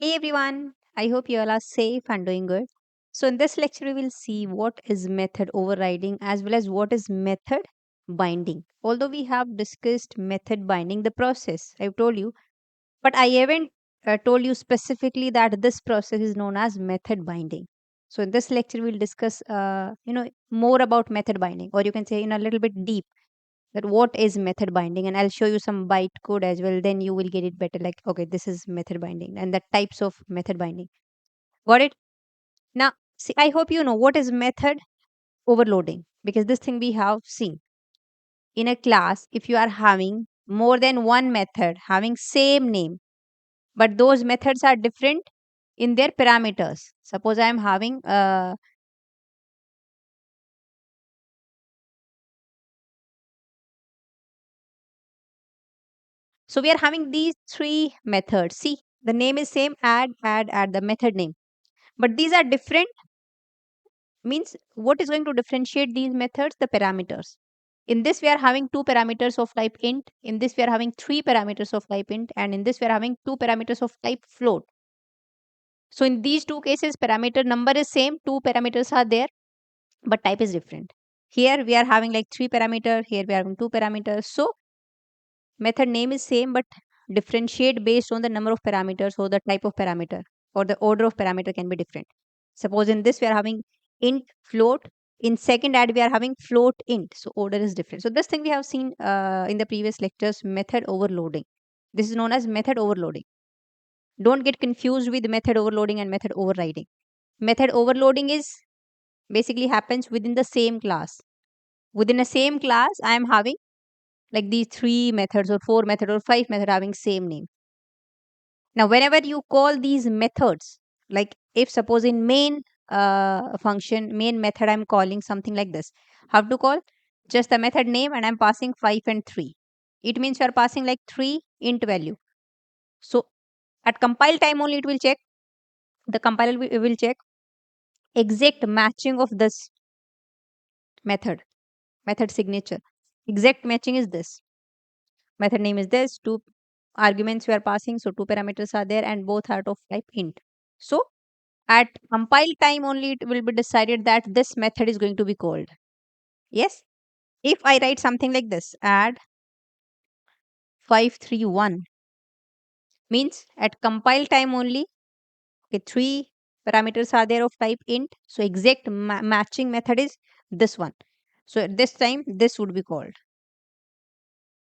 Hey everyone, I hope you all are safe and doing good. So, in this lecture, we will see what is method overriding as well as what is method binding. Although we have discussed method binding, the process, I've told you, but I haven't told you specifically that this process is known as method binding. So, in this lecture, we'll discuss, more about method binding, or you can say in a little bit deep that what is method binding, and I'll show you some bytecode as well. Then you will get it better, like, okay, this is method binding and the types of method binding. Got it? Now, see, I hope you know what is method overloading, because this thing we have seen in a class. If you are having more than one method having same name, but those methods are different in their parameters. Suppose I am having so we are having these three methods. See, the name is same, add the method name, but these are different. Means what is going to differentiate these methods? The parameters. In this we are having two parameters of type int, in this we are having three parameters of type int, and in this we are having two parameters of type float. So in these two cases, parameter number is same, two parameters are there, but type is different. Here we are having like three parameter, here we are having two parameters. So method name is same, but differentiate based on the number of parameters or the type of parameter, or the order of parameter can be different. Suppose in this we are having int float, in second add we are having float int, so order is different. So this thing we have seen in the previous lectures, method overloading. This is known as method overloading. Don't get confused with method overloading and method overriding. Method overloading is basically happens within the same class. Within a same class, I am having like these three methods or four method or five method having same name. Now whenever you call these methods, like if suppose in main function, main method, I'm calling something like this. How to call? Just the method name, and I'm passing 5 and 3. It means you are passing like 3 int value. So at compile time only it will check, the compiler will check exact matching of this method signature. Exact matching is this. Method name is this, two arguments we are passing, so two parameters are there and both are of type int. So at compile time only it will be decided that this method is going to be called. Yes. If I write something like this, add 531, means at compile time only, okay, three parameters are there of type int. So exact matching method is this one. So at this time, this would be called.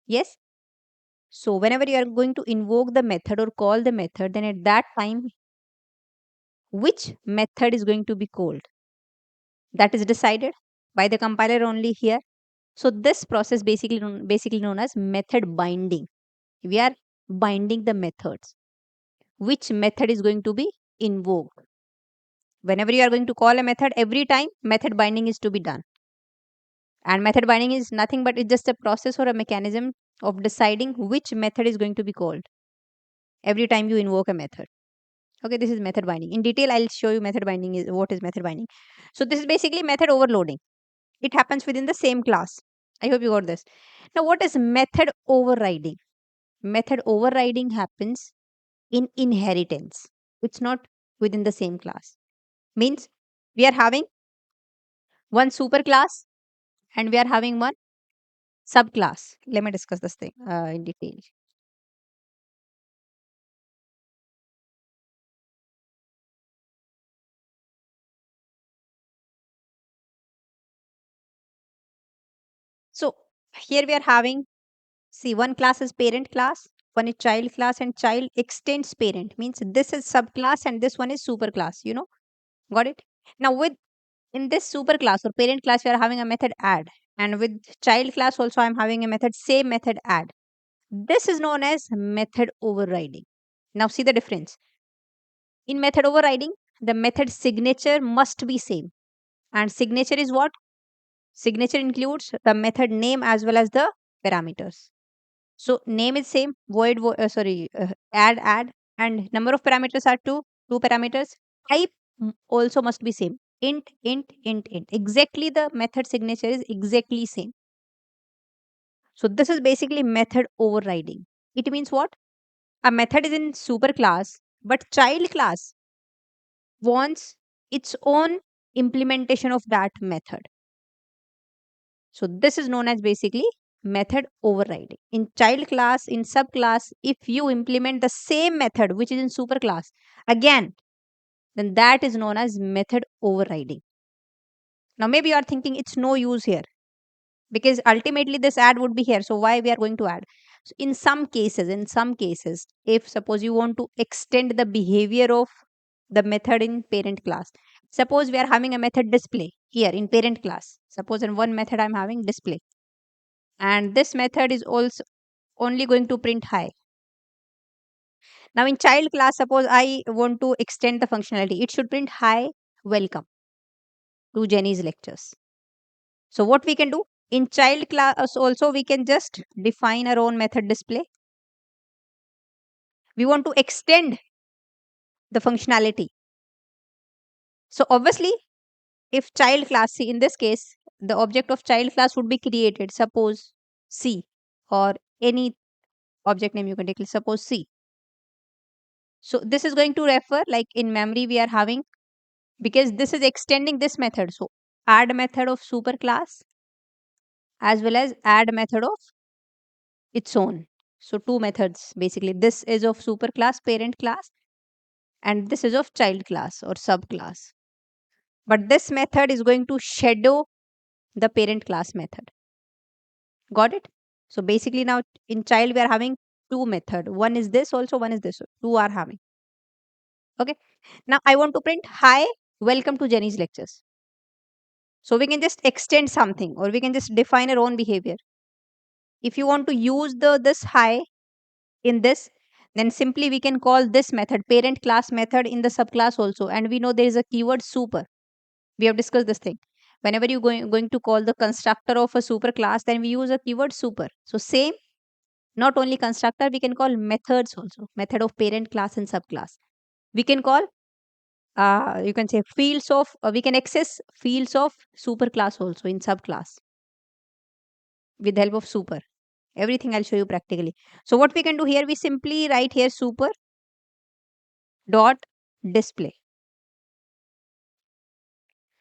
Yes. So whenever you are going to invoke the method or call the method, then at that time, which method is going to be called? That is decided by the compiler only here. So this process basically known as method binding. We are binding the methods. Which method is going to be invoked? Whenever you are going to call a method, every time method binding is to be done. And method binding is nothing but it's just a process or a mechanism of deciding which method is going to be called every time you invoke a method. Okay, this is method binding. In detail, I'll show you method binding is what is method binding. So this is basically method overloading. It happens within the same class. I hope you got this. Now, what is method overriding? Method overriding happens in inheritance. It's not within the same class. Means we are having one superclass and we are having one subclass. Let me discuss this thing in detail. So here we are having, see, one class is parent class, one is child class, and child extends parent. Means this is subclass and this one is superclass. Got it? Now with in this superclass or parent class, we are having a method add, and with child class also I'm having a method same method add. This is known as method overriding. Now see the difference. In method overriding, the method signature must be same, and signature is what? Signature includes the method name as well as the parameters. So name is same, add, and number of parameters are two parameters. Type also must be same, int. Exactly, the method signature is exactly same. So this is basically method overriding. It means what? A method is in superclass, but child class wants its own implementation of that method. So this is known as basically method overriding. In child class, in subclass, if you implement the same method which is in superclass, again, then that is known as method overriding. Now maybe you are thinking it's no use here because ultimately this add would be here. So why we are going to add? So in some cases, if suppose you want to extend the behavior of the method in parent class, suppose we are having a method display here in parent class. Suppose in one method I'm having display, and this method is also only going to print hi. Now in child class, suppose I want to extend the functionality, it should print hi, welcome to Jenny's lectures. So what we can do in child class also, we can just define our own method display. We want to extend the functionality. So obviously, if child class, see in this case, the object of child class would be created. Suppose C, or any object name you can take. Suppose C. So this is going to refer like in memory we are having, because this is extending this method. So add method of superclass as well as add method of its own. So two methods basically. This is of superclass parent class and this is of child class or subclass. But this method is going to shadow the parent class method. Got it? So basically now in child we are having two method. One is this also, one is this. Two are having. Okay. Now I want to print hi, welcome to Jenny's lectures. So we can just extend something or we can just define our own behavior. If you want to use the this hi in this, then simply we can call this method parent class method in the subclass also. And we know there is a keyword super. We have discussed this thing. Whenever you going to call the constructor of a super class, then we use a keyword super. So same, not only constructor, we can call methods also. Method of parent class and subclass. We can call you can say fields of we can access fields of super class also in subclass with the help of super. Everything I'll show you practically. So what we can do here, we simply write here super dot display.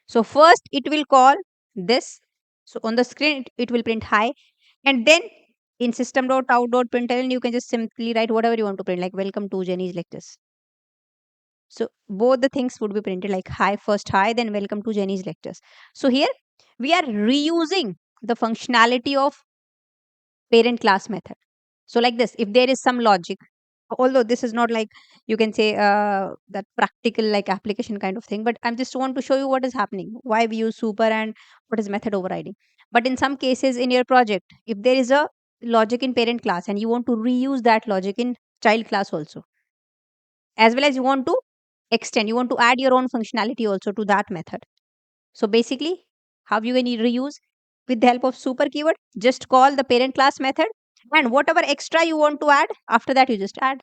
So first it will call this. So on the screen it will print hi, and then in system.out.println you can just simply write whatever you want to print, like welcome to Jenny's lectures. So both the things would be printed like hi, first hi, then welcome to Jenny's lectures. So here we are reusing the functionality of parent class method. So like this, if there is some logic, although this is not like you can say that practical like application kind of thing, but I'm just want to show you what is happening, why we use super and what is method overriding. But in some cases in your project, if there is a logic in parent class and you want to reuse that logic in child class also, as well as you want to extend, you want to add your own functionality also to that method. So basically, how you can reuse? With the help of super keyword, just call the parent class method, and whatever extra you want to add, after that you just add.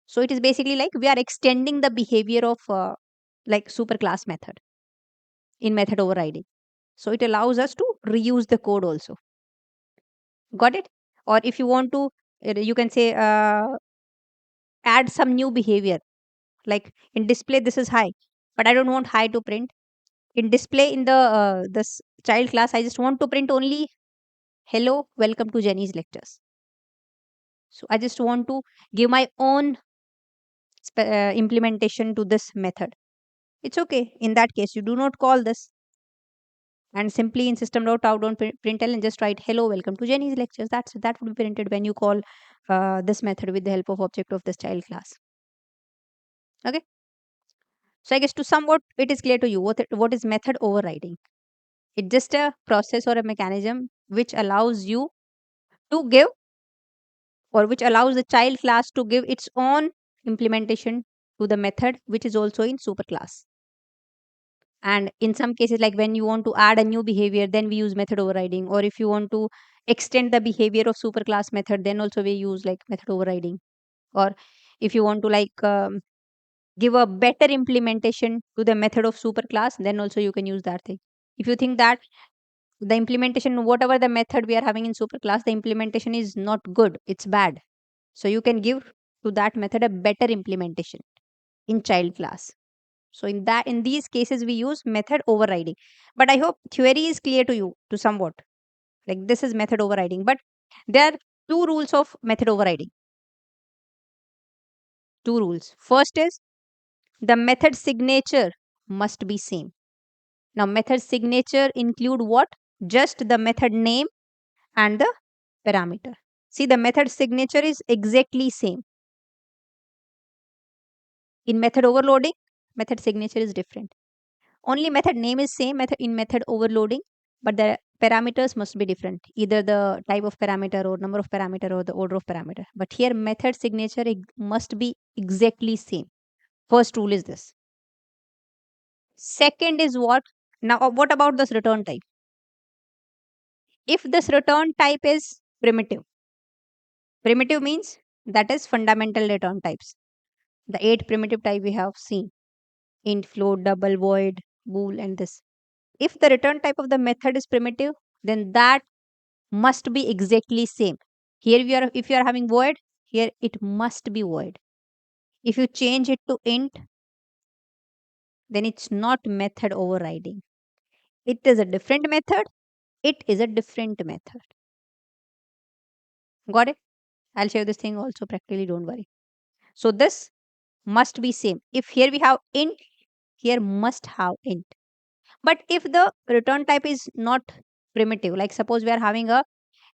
So it is basically like we are extending the behavior of like super class method in method overriding. So it allows us to reuse the code also. Got it? Or if you want to, you can say add some new behavior. Like in display, this is high, but I don't want high to print. In display in the this child class, I just want to print only hello, welcome to Jenny's lectures. So I just want to give my own implementation to this method. It's okay. In that case, you do not call this, and simply in system.out.println and just write hello, welcome to Jenny's lectures. That would be printed when you call this method with the help of object of this child class. Okay. So I guess to somewhat it is clear to you what is method overriding. It's just a process or a mechanism which allows you to give, or which allows the child class to give its own implementation to the method which is also in superclass. And in some cases, like when you want to add a new behavior, then we use method overriding. Or if you want to extend the behavior of superclass method, then also we use like method overriding. Or if you want to like give a better implementation to the method of superclass, then also you can use that thing. If you think that the implementation, whatever the method we are having in superclass, the implementation is not good, it's bad, so you can give to that method a better implementation in child class. So in these cases we use method overriding. But I hope theory is clear to you to somewhat. Like this is method overriding. But there are two rules of method overriding. Two rules. First is the method signature must be same. Now method signature include what? Just the method name and the parameter. See, the method signature is exactly same. In method overloading, method signature is different. Only method name is same method in method overloading, but the parameters must be different. Either the type of parameter or number of parameter or the order of parameter. But here method signature must be exactly same. First rule is this. Second is what? Now what about this return type? If this return type is primitive means that is fundamental return types. The 8 primitive type we have seen: int, float, double, void, bool, and this. If the return type of the method is primitive, then that must be exactly same. Here we are, if you are having void, here it must be void. If you change it to int, then it's not method overriding. It is a different method. It is a different method. Got it? I'll show you this thing also practically, don't worry. So this must be same. If here we have int, here must have int. But if the return type is not primitive, like suppose we are having a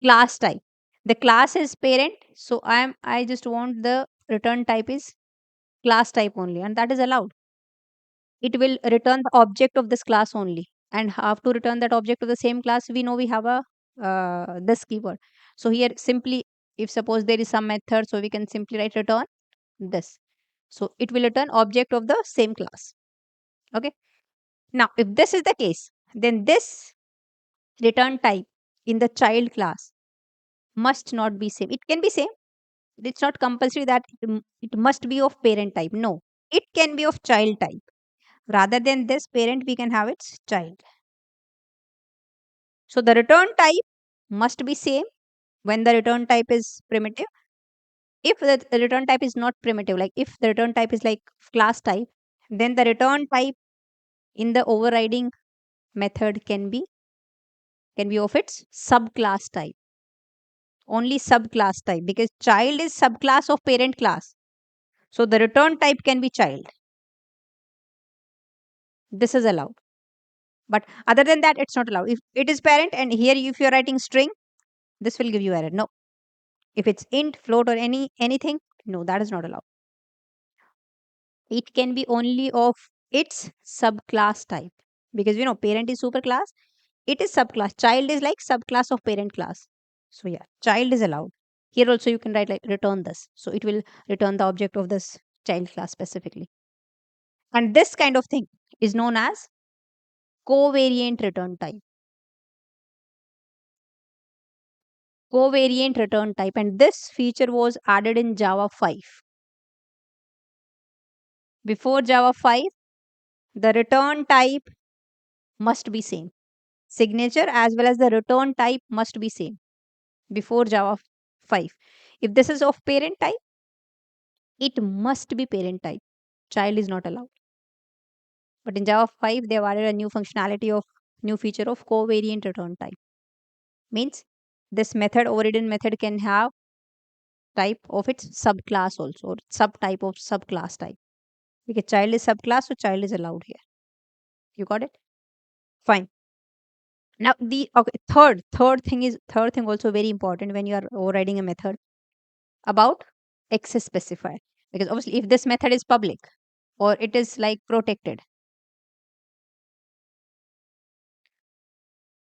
class type, the class is parent, so I just want the return type is class type only, and that is allowed. It will return the object of this class only, and how to return that object of the same class, we know we have a this keyword. So here simply, if suppose there is some method, so we can simply write return this, so it will return object of the same class. Okay, now if this is the case, then this return type in the child class must not be same. It can be same. It's not compulsory that it must be of parent type. No, it can be of child type. Rather than this parent, we can have its child. So the return type must be same when the return type is primitive. If the return type is not primitive, like if the return type is like class type, then the return type in the overriding method can be of its subclass type. Only subclass type, because child is subclass of parent class. So the return type can be child. This is allowed. But other than that, it's not allowed. If it is parent and here if you're writing string, this will give you error. No. If it's int, float, or anything, no, that is not allowed. It can be only of its subclass type. Because parent is superclass, it is subclass. Child is like subclass of parent class. So yeah, child is allowed. Here also you can write like return this. So it will return the object of this child class specifically. And this kind of thing is known as covariant return type. Covariant return type, and this feature was added in Java 5. Before Java 5, the return type must be same. Signature as well as the return type must be same before Java 5. If this is of parent type, it must be parent type. Child is not allowed. But in Java 5, they have added a new functionality of new feature of covariant return type. Means this method, overridden method, can have type of its subclass also, or subtype of subclass type. Because child is subclass, so child is allowed here. You got it? Fine. Now the okay, third thing also very important when you are overriding a method, about access specifier. Because obviously if this method is public or it is like protected,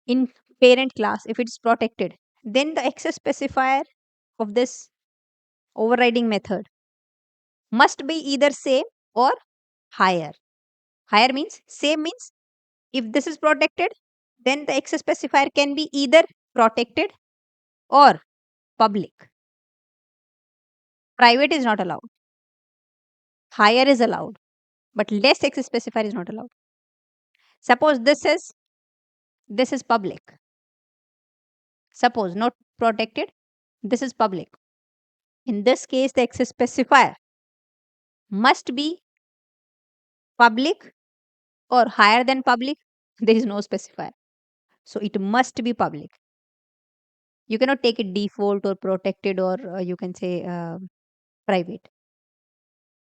in parent class, if it's protected, then the access specifier of this overriding method must be either same or higher. Higher means, same means, if this is protected, then the access specifier can be either protected or public. Private is not allowed. Higher is allowed, but less access specifier is not allowed. Suppose this is public. Suppose not protected, this is public. In this case, the access specifier must be public or higher than public. There is no specifier. So it must be public. You cannot take it default or protected, or you can say private.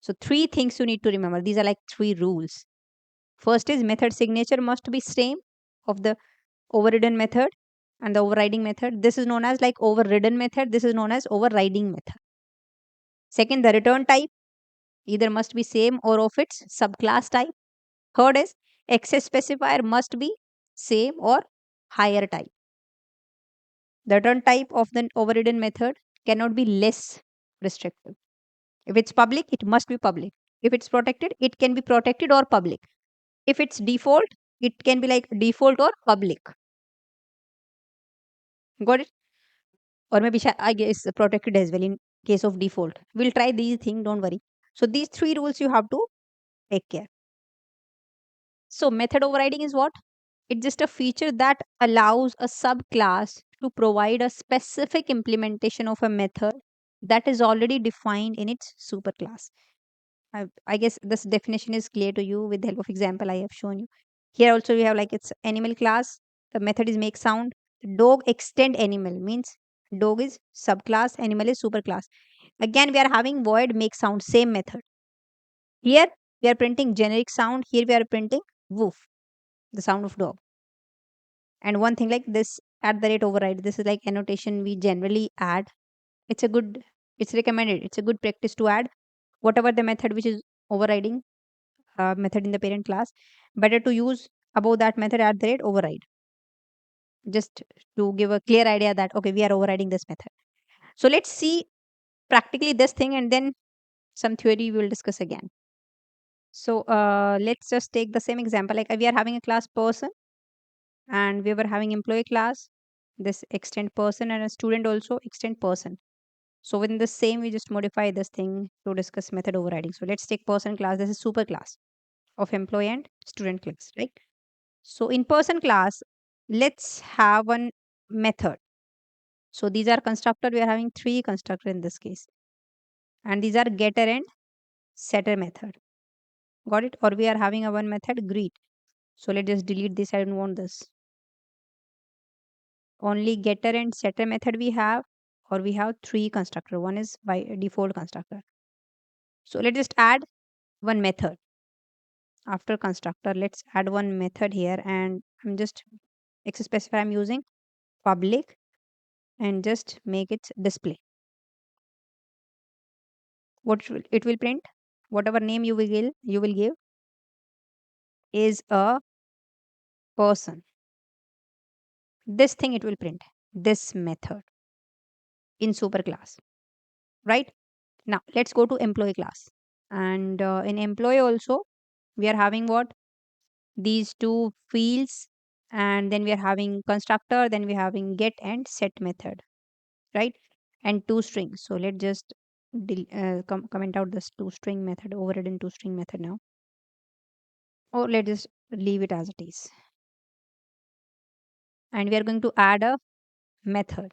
So three things you need to remember. These are like three rules. First is method signature must be same of the overridden method and the overriding method. This is known as like overridden method. This is known as overriding method. Second, the return type either must be same or of its subclass type. Third is access specifier must be same or higher type. The return type of the overridden method cannot be less restrictive. If it's public, it must be public. If it's protected, it can be protected or public. If it's default, it can be like default or public. Got it? Or maybe I guess protected as well in case of default. We'll try these things, don't worry. So these three rules you have to take care. So method overriding is what? It's just a feature that allows a subclass to provide a specific implementation of a method that is already defined in its superclass. I guess this definition is clear to you with the help of example I have shown you. Here also we have like it's animal class. The method is make sound. Dog extend animal means dog is subclass, animal is superclass. Again we are having void make sound, same method. Here we are printing generic sound. Here we are printing woof, the sound of dog. And one thing like this at the rate override. This is like annotation we generally add. It's a good, it's recommended. It's a good practice to add whatever the method which is overriding method in the parent class. Better to use above that method at the rate override. Just to give a clear idea that okay, we are overriding this method. So let's see practically this thing and then some theory we will discuss again. So let's just take the same example. Like we are having a class person and we were having employee class. This extend person and a student also extend person. So within the same, we just modify this thing to discuss method overriding. So let's take person class. This is super class of employee and student class, right? So in person class, let's have one method. So these are constructor. We are having three constructor in this case. And these are getter and setter method. Got it? Or we are having a one method greet. So let's just delete this. I don't want this. Only getter and setter method we have, or we have three constructor. One is by default constructor. So let's just add one method after constructor. Let's add one method here, and I'm just specify I'm using public and just make it display. It will print whatever name you will give is a person. This thing it will print this method in super class, right? Now let's go to employee class, and in employee also we are having what, these two fields, and then we are having constructor, then we are having get and set method, right? And two strings. So let's just comment out this two string method, overridden two string method now, or let's just leave it as it is. And we are going to add a method.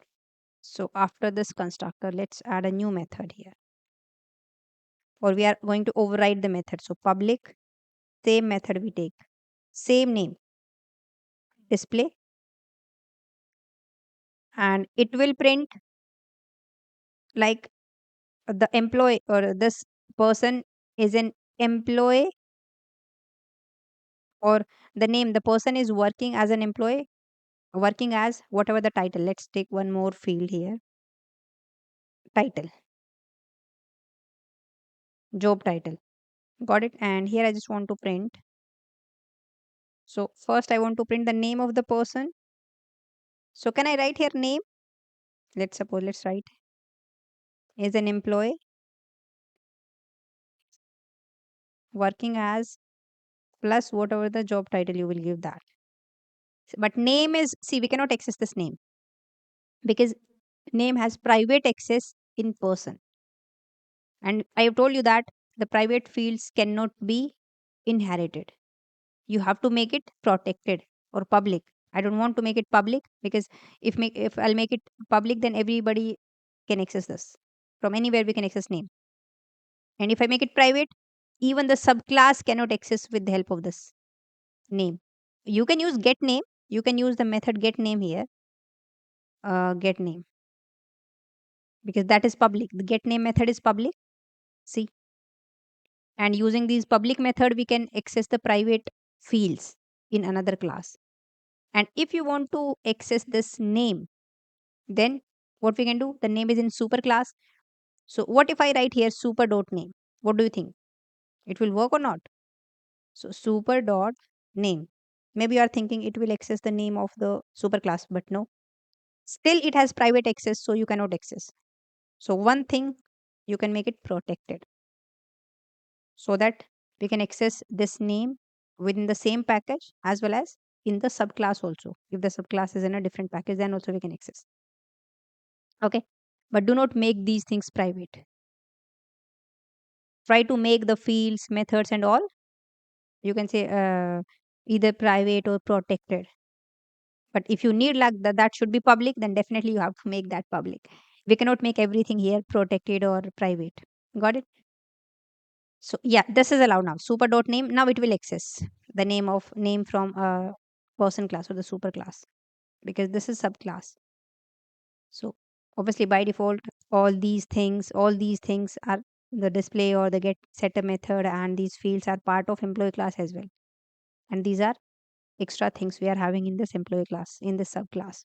So after this constructor, let's add a new method here, or we are going to override the method. So public, same method we take, same name, display, and it will print like the employee or this person is an employee, or the name, the person is working as an employee, working as whatever the title. Let's take one more field here, title, job title. Got it? And here I just want to print. So first I want to print the name of the person. So can I write here name? Let's suppose let's write is an employee working as plus whatever the job title you will give that. But name is, see, we cannot access this name because name has private access in person. And I have told you that the private fields cannot be inherited. You have to make it protected or public. I don't want to make it public because if I'll make it public, then everybody can access this. From anywhere we can access name. And if I make it private, even the subclass cannot access with the help of this name. You can use get name. You can use the method get name here. Get name, because that is public. The get name method is public. See, and using these public method, we can access the private fields in another class. And if you want to access this name, then what we can do? The name is in super class. So what if I write here super dot name? What do you think? It will work or not? So super dot name. Maybe you are thinking it will access the name of the super class, but no. Still it has private access, so you cannot access. So one thing, you can make it protected, so that we can access this name within the same package as well as in the subclass also. If the subclass is in a different package, then also we can access. Okay. But do not make these things private. Try to make the fields, methods and all, you can say either private or protected. But if you need like that should be public, then definitely you have to make that public. We cannot make everything here protected or private. Got it? So yeah, this is allowed now. Super dot name. Now it will access the name from a person class or the super class, because this is subclass. So obviously by default, all these things are the display or the get setter method, and these fields are part of employee class as well. And these are extra things we are having in this employee class, in this subclass.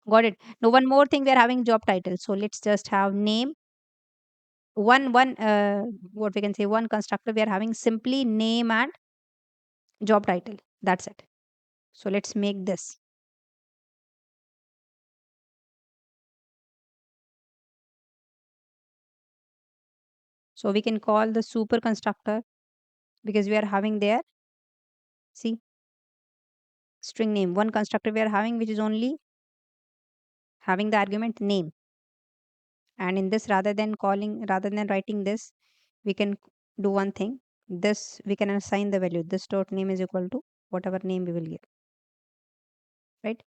Got it? Now one more thing, we are having job title. So let's just have name. What we can say, one constructor we are having simply name and job title. That's it. So let's make this. So we can call the super constructor, because we are having there, see, string name. One constructor we are having which is only having the argument name. And in this, rather than writing this, we can do one thing. This we can assign the value. This dot name is equal to whatever name we will give. Right?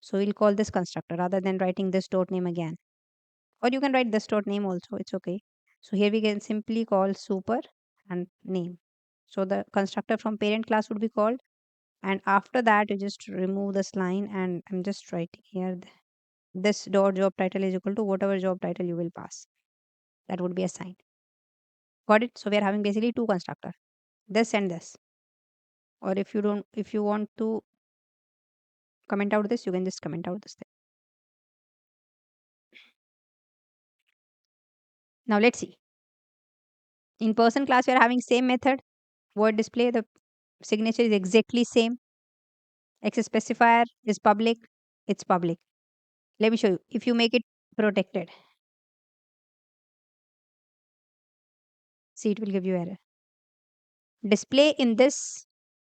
So we'll call this constructor rather than writing this dot name again. Or you can write this dot name also. It's okay. So here we can simply call super and name. So the constructor from parent class would be called. And after that, you just remove this line, and I'm just writing here this dot job title is equal to whatever job title you will pass. That would be assigned. Got it? So we are having basically two constructor, this and this. Or if you want to comment out this, you can just comment out this thing. Now let's see. In person class, we are having same method. Word display, the signature is exactly same. Access specifier is public. It's public. Let me show you. If you make it protected, see, it will give you error. Display in this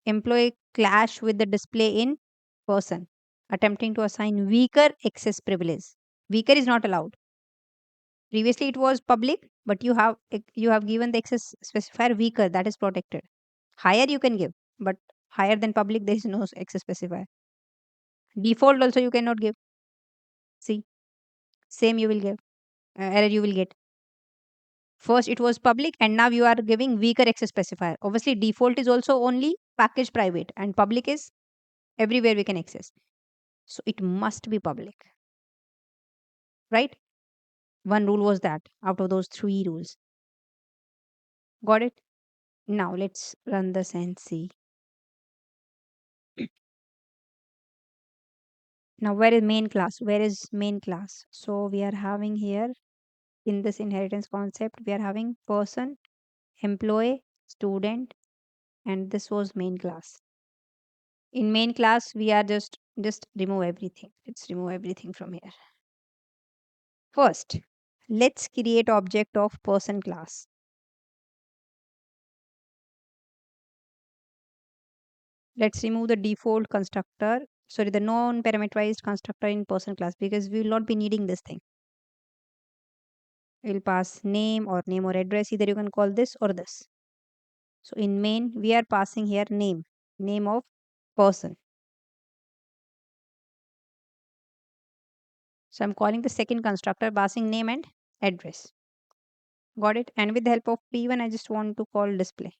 employee clash with the display in person, attempting to assign weaker access privilege. Weaker is not allowed. Previously it was public, but you have given the access specifier weaker, that is protected. Higher you can give, but higher than public there is no access specifier. Default also you cannot give. See, same you will give, error you will get. First it was public, and now you are giving weaker access specifier. Obviously default is also only package private, and public is everywhere we can access. So it must be public, right? One rule was that out of those three rules. Got it? Now let's run this and see. Now where is main class? Where is main class? So we are having here in this inheritance concept, we are having person, employee, student, and this was main class. In main class, we are just remove everything. Let's remove everything from here. First, let's create object of person class. Let's remove the default constructor, sorry, the non-parameterized constructor in person class, because we will not be needing this thing. We'll pass name or address. Either you can call this or this. So in main, we are passing here name of person. So I'm calling the second constructor, passing name and address. Got it? And with the help of P1, I just want to call display.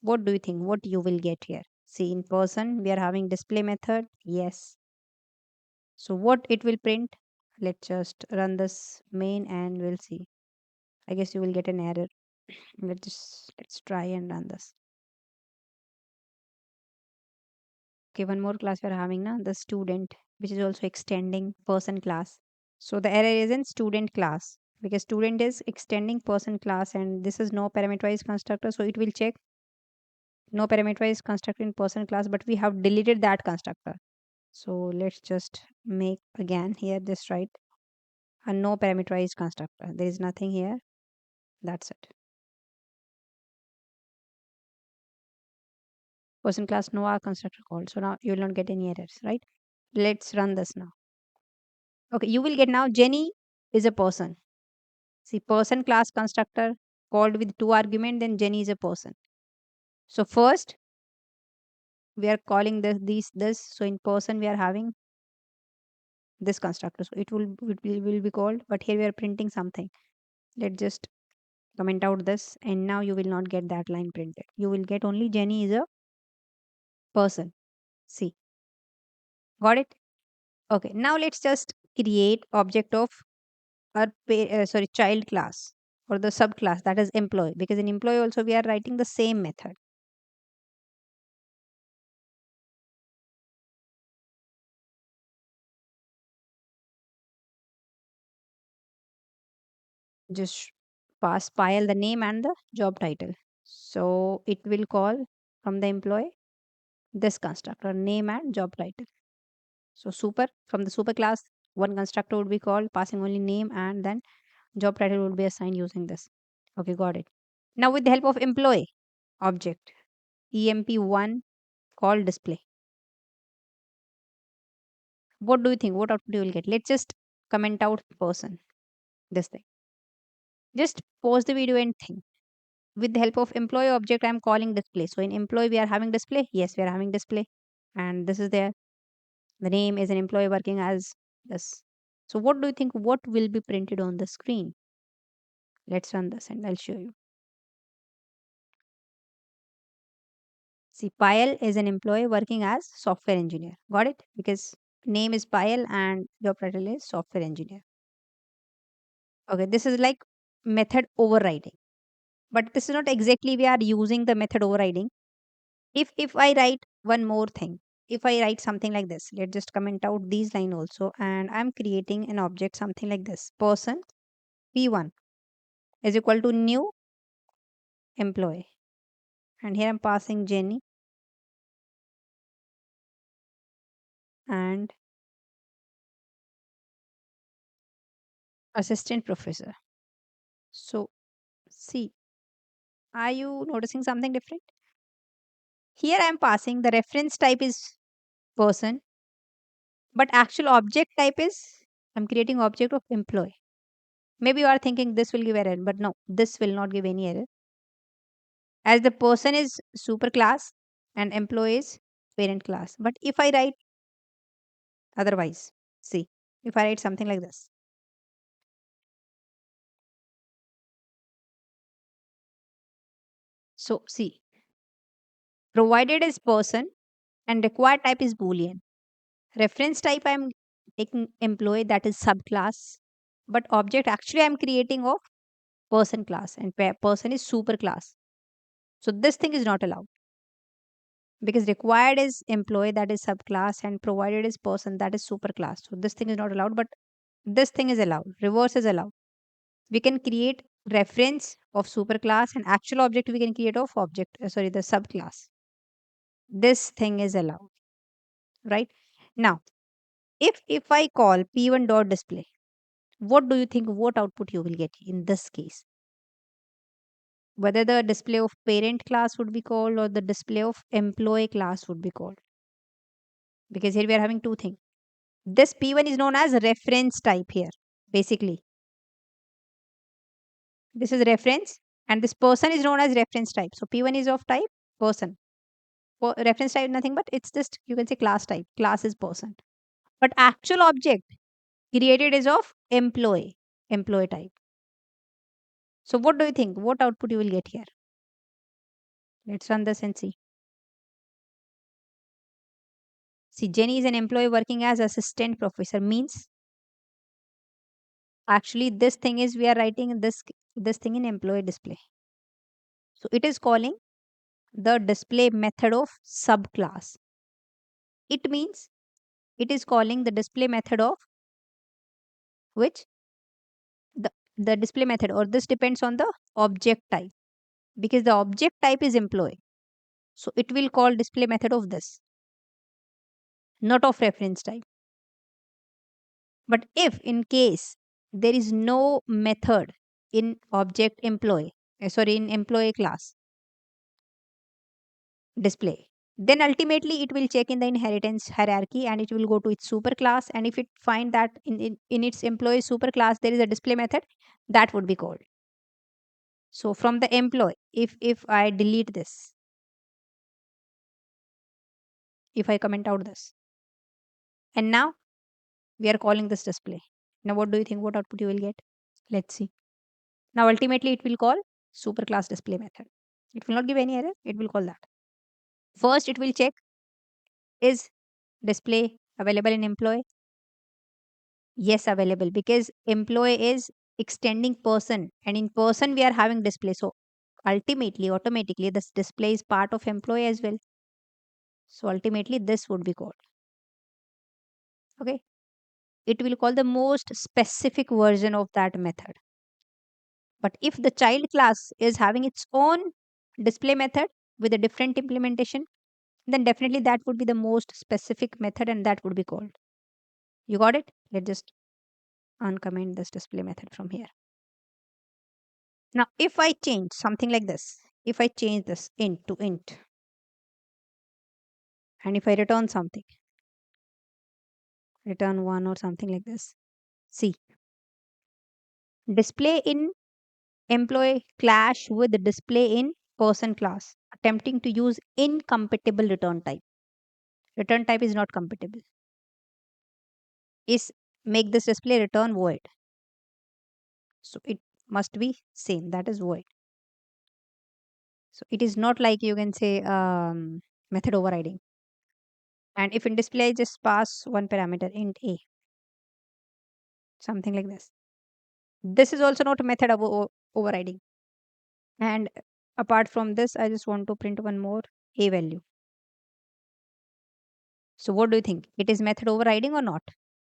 What do you think? What you will get here? See, in person, we are having display method. Yes. So what it will print? Let's just run this main and we'll see. I guess you will get an error. Let's try and run this. Okay, one more class we're having now, the student, which is also extending person class. So the error is in student class because student is extending person class and this is no parameterized constructor. So it will check no parameterized constructor in person class, but we have deleted that constructor. So let's just make again here this right a no parameterized constructor. There is nothing here. That's it. Person class no R constructor called. So now you will not get any errors, right? Let's run this now. Okay, you will get now Jenny is a person. See, person class constructor called with two argument, then Jenny is a person. So first we are calling this. So in person we are having this constructor. So it will be called, but here we are printing something. Let's just comment out this, and now you will not get that line printed. You will get only Jenny is a person. See, got it? Okay, now let's just create object of our child class or the subclass, that is employee, because in employee also we are writing the same method. Just pass file the name and the job title. So it will call from the employee this constructor name and job title. So super from the super class, one constructor would be called passing only name and then job title would be assigned using this. Okay, got it. Now with the help of employee object, emp1 call display. What do you think? What output you will get? Let's just comment out person. This thing. Just pause the video and think. With the help of employee object, I'm calling display. So in employee, we are having display. Yes, we are having display. And this is there. The name is an employee working as this. So what do you think? What will be printed on the screen? Let's run this and I'll show you. See, Payal is an employee working as software engineer. Got it? Because name is Payal and job title is software engineer. Okay, this is like method overriding. But this is not exactly we are using the method overriding. If I write one more thing, if I write something like this, let's just comment out these line also, and I'm creating an object something like this. Person p1 is equal to new employee, and here I'm passing Jenny and assistant professor. So see, are you noticing something different? Here I'm passing the reference type is person, but actual object type is I'm creating object of employee. Maybe you are thinking this will give error, but no, this will not give any error as the person is super class and employee is parent class. But if I write otherwise, see, if I write something like this, so see, provided is person and required type is boolean. Reference type I'm taking employee, that is subclass, but object actually I'm creating of person class and person is super class. So this thing is not allowed because required is employee, that is subclass, and provided is person, that is super class. So this thing is not allowed, but this thing is allowed. Reverse is allowed. We can create reference of superclass and actual object we can create of object, the subclass. This thing is allowed, right? Now, if I call p1 dot display, what do you think? What output you will get in this case? Whether the display of parent class would be called or the display of employee class would be called, because here we are having two things. This p1 is known as reference type here, basically. This is reference, and this person is known as reference type. So p1 is of type person. Reference type nothing but it's just you can say class type. Class is person. But actual object created is of employee type. So what do you think? What output you will get here? Let's run this and see. See, Jenny is an employee working as assistant professor. Means actually this thing is we are writing this thing in employee display. So it is calling the display method of subclass. It means it is calling the display method of which the display method, or this depends on the object type, because the object type is employee. So it will call display method of this, not of reference type. But if in case there is no method in object employee, in employee class display, then ultimately it will check in the inheritance hierarchy and it will go to its superclass, and if it find that in its employee superclass there is a display method, that would be called. So from the employee, if I delete this, if I comment out this, and now we are calling this display. Now what do you think, what output you will get? Let's see. Now ultimately it will call superclass display method. It will not give any error, it will call that. First it will check, is display available in employee? Yes, available, because employee is extending person, and in person we are having display. So ultimately, automatically, this display is part of employee as well. So ultimately, this would be called. Okay. It will call the most specific version of that method. But if the child class is having its own display method with a different implementation, then definitely that would be the most specific method and that would be called. You got it? Let's just uncomment this display method from here. Now, if I change something like this, if I change this int to int, and if I return something, return 1 or something like this, see, display in employee clash with the display in person class, attempting to use incompatible return type. Return type is not compatible. Is make this display return void. So it must be same, that is void. So it is not like you can say method overriding. And if in display just pass one parameter int a, something like this. This is also not a method of overriding. And apart from this, I just want to print one more a value. So what do you think? It is method overriding or not?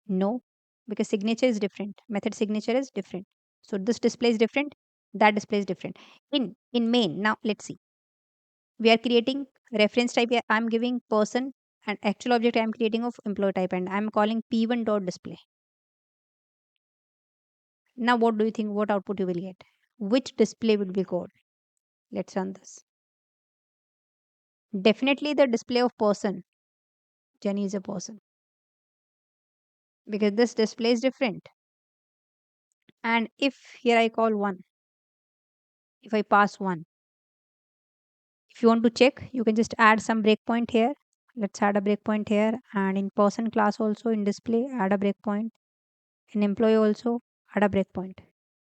No, because signature is different. Method signature is different. So this display is different. That display is different. In main, now let's see. We are creating reference type. I'm giving person and actual object I'm creating of employee type, and I'm calling p1 dot display. Now what do you think? What output you will get? Which display will be called? Let's run this. Definitely the display of person. Jenny is a person, because this display is different. And if here I call 1, if I pass 1, if you want to check, you can just add some breakpoint here. Let's add a breakpoint here, and in person class also in display add a breakpoint. In employee also add a breakpoint.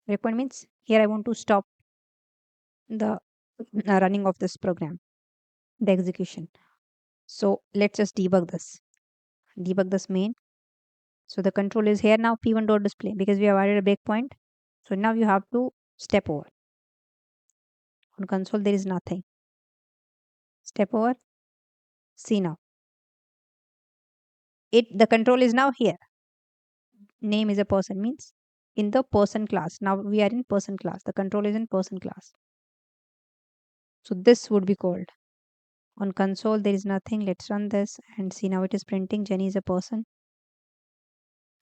Breakpoint means here I want to stop the running of this program, the execution. So let's just debug this. Debug this main. So the control is here now p1 dot display, because we have added a breakpoint. So now you have to step over. On console there is nothing. Step over. See now. The control is now here. Name is a person, means in the person class. Now we are in person class. The control is in person class. So this would be called. On console there is nothing. Let's run this and see now it is printing Jenny is a person.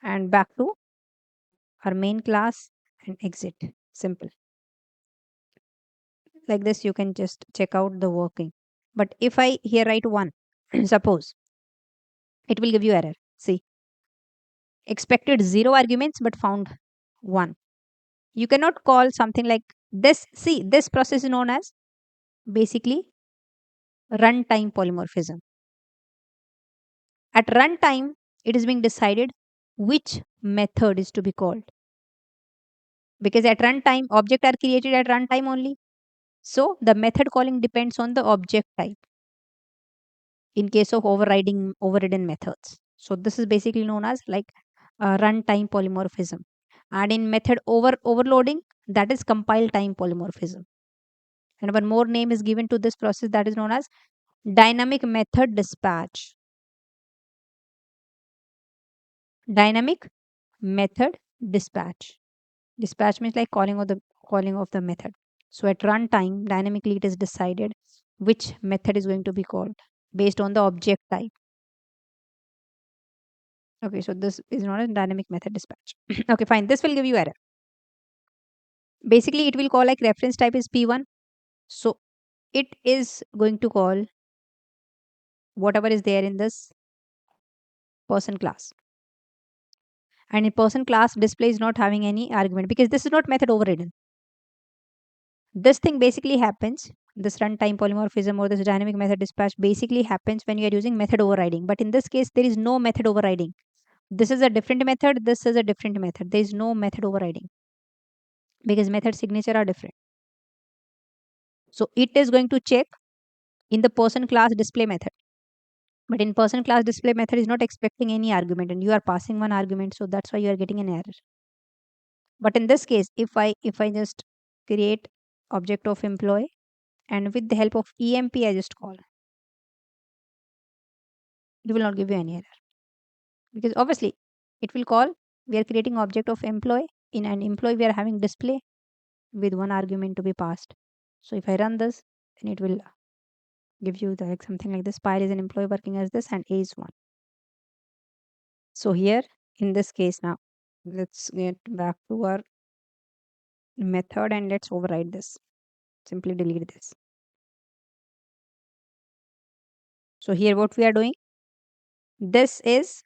And back to our main class and exit. Simple. Like this you can just check out the working. But if I here write 1, suppose, it will give you error. See, expected 0 arguments but found 1. You cannot call something like this. See, this process is known as basically runtime polymorphism. At runtime, it is being decided which method is to be called. because at runtime object are created at runtime only. So the method calling depends on the object type in case of overridden methods. So this is basically known as like runtime polymorphism. And in method overloading, that is compile time polymorphism. And one more name is given to this process, that is known as dynamic method dispatch. Dynamic method dispatch. Dispatch means like calling of the method. So at runtime, dynamically it is decided which method is going to be called based on the object type. Okay, so this is not a dynamic method dispatch. Okay, fine. This will give you error. Basically, it will call like reference type is P1. So it is going to call whatever is there in this person class. And in person class, display is not having any argument because this is not method overridden. This thing basically happens, this runtime polymorphism or this dynamic method dispatch basically happens when you are using method overriding. But in this case, there is no method overriding. This is a different method, this is a different method. There is no method overriding because method signature are different. So it is going to check in the person class display method. But in person class display method is not expecting any argument and you are passing one argument. So that's why you are getting an error. But in this case, if I just create object of employee and with the help of emp I just call, it will not give you any error because obviously it will call, we are creating object of employee, in an employee we are having display with one argument to be passed. So if I run this, then it will give you the, like something like this, Pyle is an employee working as this and A is 1. So here in this case now, let's get back to our method and let's override this. Simply delete this. So here what we are doing, this is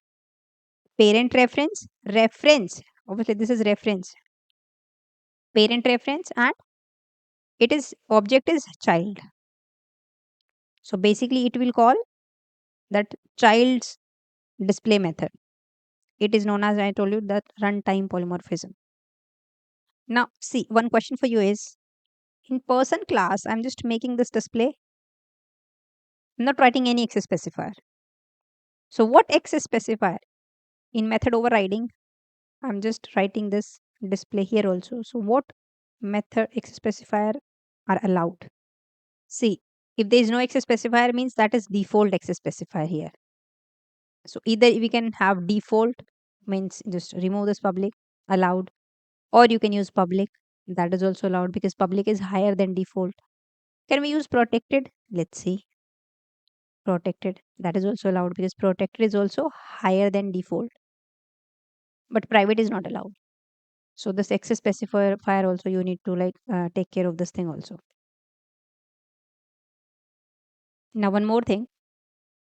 parent reference. Obviously this is reference, parent reference, and it is object is child. So basically it will call that child's display method. It is known as, I told you, that runtime polymorphism. Now see, one question for you is, in person class I'm just making this display, I'm not writing any access specifier. So what access specifier? In method overriding, I'm just writing this display here also. So what method access specifier are allowed? See, if there is no access specifier means that is default access specifier here. So either we can have default means just remove this public allowed, or you can use public, that is also allowed because public is higher than default. Can we use protected? Let's see. Protected, that is also allowed because protected is also higher than default, but private is not allowed. So this access specifier also you need to like take care of this thing also. Now one more thing,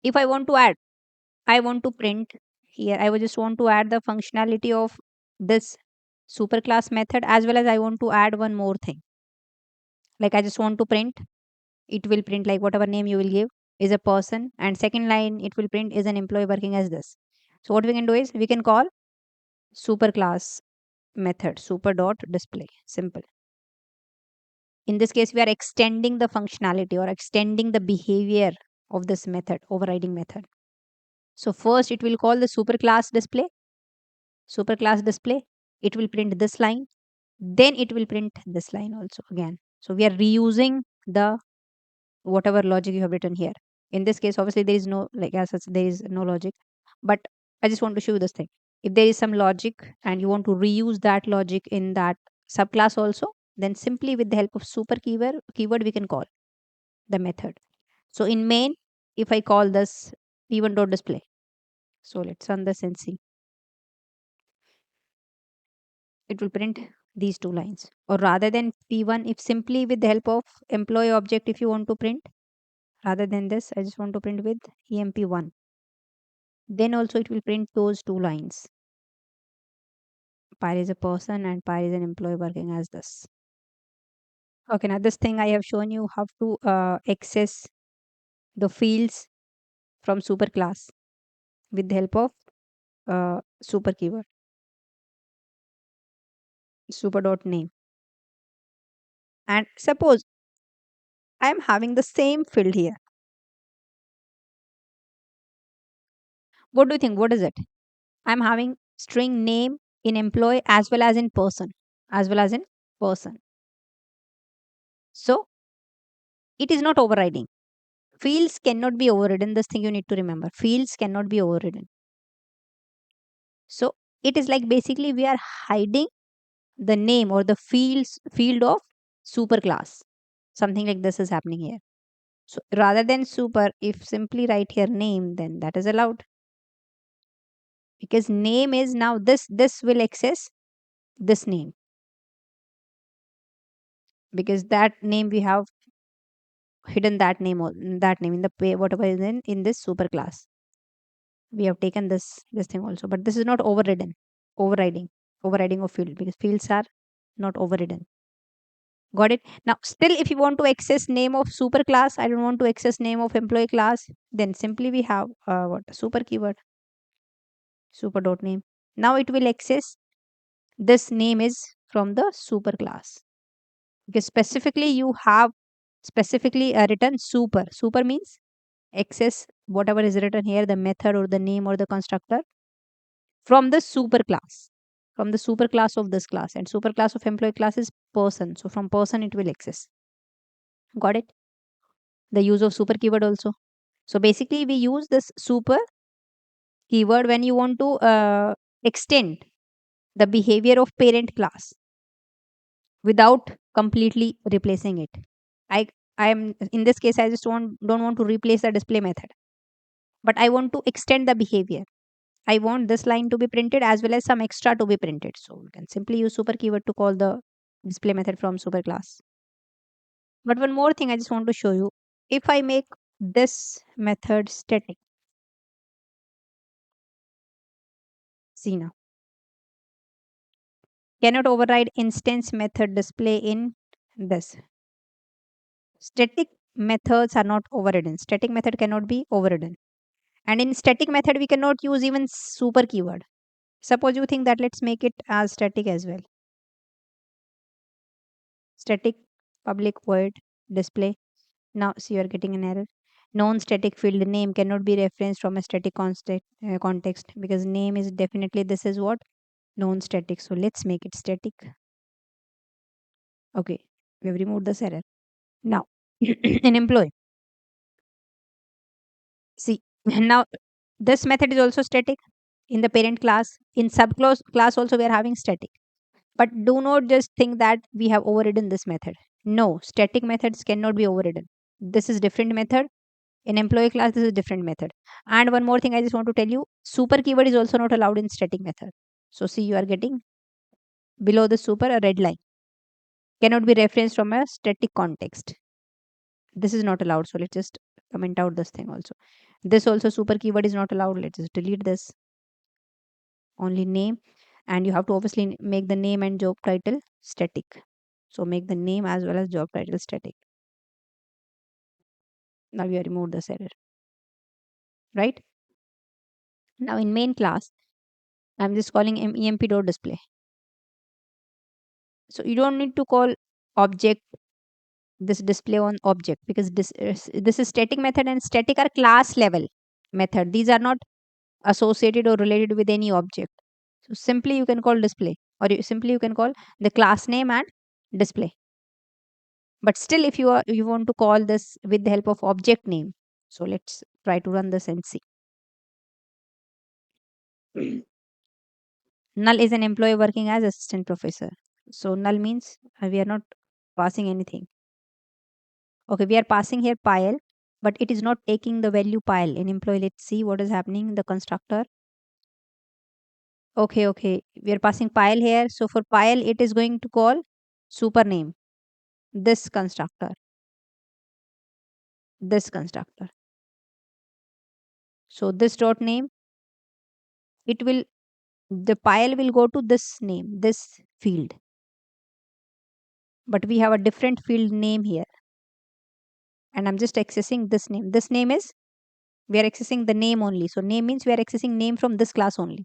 if I want to add, I want to print here, I would just want to add the functionality of this superclass method as well as I want to add one more thing. Like I just want to print, it will print like whatever name you will give is a person, and second line it will print is an employee working as this. So what we can do is we can call superclass method super dot display. Simple. In this case, we are extending the functionality or extending the behavior of this method, overriding method. So first it will call the superclass display. Superclass display. It will print this line. Then it will print this line also again. So we are reusing the whatever logic you have written here. In this case, obviously there is no, like as such, there is no logic. But I just want to show you this thing. If there is some logic and you want to reuse that logic in that subclass also, then simply with the help of super keyword we can call the method. So in main, if I call this p1 dot display, so let's run this and see. It will print these two lines. Or rather than p1, if simply with the help of employee object, if you want to print, rather than this, I just want to print with emp1. Then also it will print those two lines. Pyre is a person and Pyre is an employee working as this. Okay, now this thing I have shown you how to access the fields from superclass with the help of super keyword. super dot name. And suppose I am having the same field here. What do you think? What is it? I'm having string name in employee as well as in person. As well as in person. So it is not overriding. Fields cannot be overridden. This thing you need to remember. Fields cannot be overridden. So it is like basically we are hiding the name or the field of superclass. Something like this is happening here. So rather than super, if simply write here name, then that is allowed. Because name is now this will access this name. Because that name we have hidden that name in the pay whatever is in this superclass. We have taken this thing also, but this is not overriding overriding of field because fields are not overridden. Got it? Now still if you want to access name of superclass, I don't want to access name of employee class, then simply we have what super keyword, super dot name. Now it will access this name is from the superclass because specifically you have specifically written super means access whatever is written here, the method or the name or the constructor from the superclass, from the superclass of this class, and superclass of employee class is person, so from person it will access. Got it? The use of super keyword also. So basically we use this super keyword when you want to extend the behavior of parent class without completely replacing it. I am in this case I just don't want to replace the display method, but I want to extend the behavior. I want this line to be printed as well as some extra to be printed. So we can simply use super keyword to call the display method from super class. But one more thing I just want to show you. If I make this method static, see now, cannot override instance method display in this. Static methods are not overridden. Static method cannot be overridden. And in static method, we cannot use even super keyword. Suppose you think that let's make it as static as well. Static public void display. Now see you are getting an error. Non-static field name cannot be referenced from a static context because name is definitely this is what non-static. So let's make it static. Okay, we have removed this error. Now in employee, see now this method is also static in the parent class. In subclass also we are having static. But do not just think that we have overridden this method. No, static methods cannot be overridden. This is different method. In employee class, this is different method. And one more thing I just want to tell you, super keyword is also not allowed in static method. So see you are getting below the super a red line. Cannot be referenced from a static context. This is not allowed. So let's just comment out this thing also. This also super keyword is not allowed. Let's just delete this. Only name. And you have to obviously make the name and job title static. So make the name as well as job title static. Now we have removed this error. Right? Now in main class, I'm just calling emp.display. So you don't need to call object this display on object because this is static method and static are class level method. These are not associated or related with any object. So simply you can call display or simply you can call the class name and display. But still if you want to call this with the help of object name. So let's try to run this and see. Null is an employee working as assistant professor. So null means we are not passing anything. Okay, we are passing here pile, but it is not taking the value pile in employee. Let's see what is happening in the constructor. Okay. We are passing pile here. So for pile, it is going to call super name. This constructor. This constructor. So this dot name, it will the pile will go to this name, this field. But we have a different field name here. And I'm just accessing this name. This name is we are accessing the name only. So name means we are accessing name from this class only.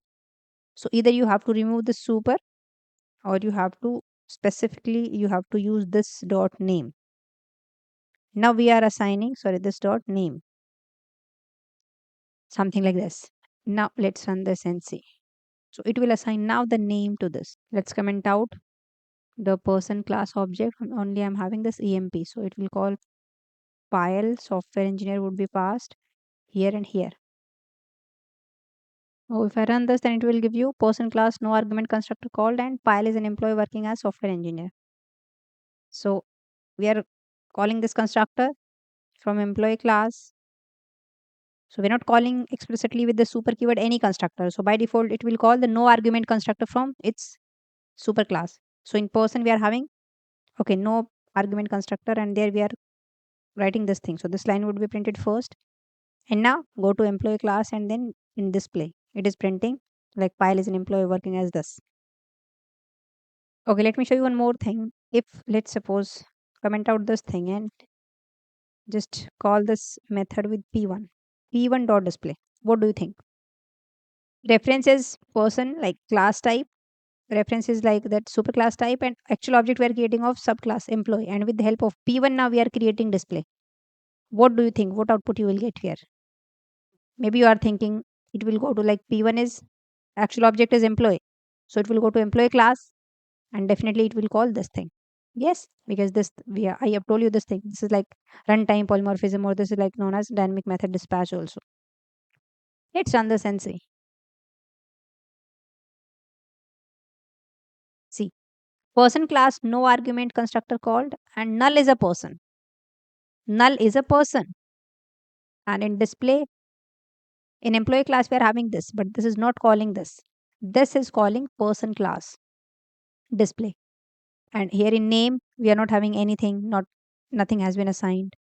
So either you have to remove the super or you have to specifically you have to use this dot name. Now we are assigning, sorry, this dot name, something like this. Now let's run this and see. So it will assign now the name to this. Let's comment out the person class object. Only I'm having this emp, so it will call file software engineer would be passed here and here. Oh, if I run this, then it will give you person class no argument constructor called and file is an employee working as software engineer. So we are calling this constructor from employee class. So we're not calling explicitly with the super keyword any constructor. So by default, it will call the no argument constructor from its super class. So in person, we are having, okay, no argument constructor, and there we are writing this thing. So this line would be printed first. And now go to employee class and then in display, it is printing like file is an employee working as this. Okay, let me show you one more thing. If let's suppose comment out this thing and just call this method with p1 dot display. What do you think? Reference is person like class type, reference is like that superclass type, and actual object we are creating of subclass employee, and with the help of p1 now we are creating display. What do you think? What output you will get here? Maybe you are thinking it will go to like p1 is actual object is employee, so it will go to employee class and definitely it will call this thing. Yes, because this I have told you this thing. This is like runtime polymorphism, or this is like known as dynamic method dispatch also. Let's run this and see. See, person class no argument constructor called, and null is a person. Null is a person, and in display in employee class we are having this, but this is not calling this. This is calling person class display, and here in name we are not having anything. Not nothing has been assigned.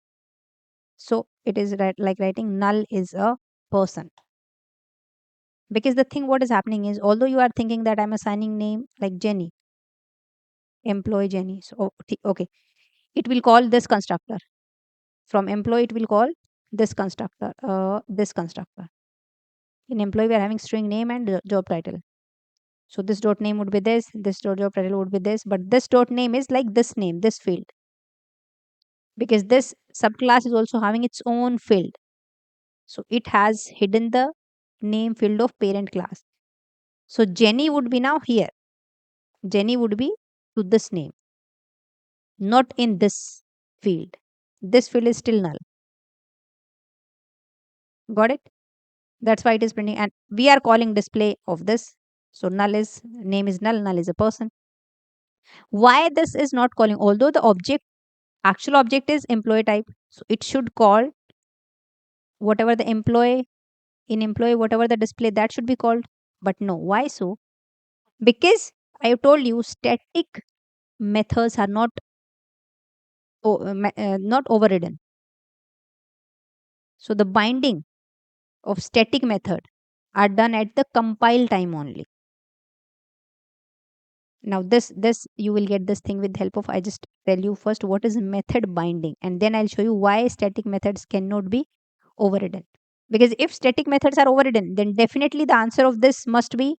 So it is like writing null is a person. Because the thing what is happening is, although you are thinking that I'm assigning name like Jenny, employee Jenny. So okay, it will call this constructor. From employee, it will call this constructor. This constructor. In employee, we are having string name and job title. So this dot name would be this. This dot job title would be this. But this dot name is like this name, this field, because this subclass is also having its own field. So it has hidden the name field of parent class. So Jenny would be now here. Jenny would be to this name, not in this field. This field is still null. Got it? That's why it is printing. And we are calling display of this. So null is name is null is a person. Why this is not calling? Although the object, actual object is employee type. So it should call whatever the employee, in employee, whatever the display that should be called. But no, why so? Because I have told you static methods are not not overridden. So the binding of static method are done at the compile time only. Now this you will get this thing with the help of, I just tell you first what is method binding, and then I'll show you why static methods cannot be overridden. Because if static methods are overridden, then definitely the answer of this must be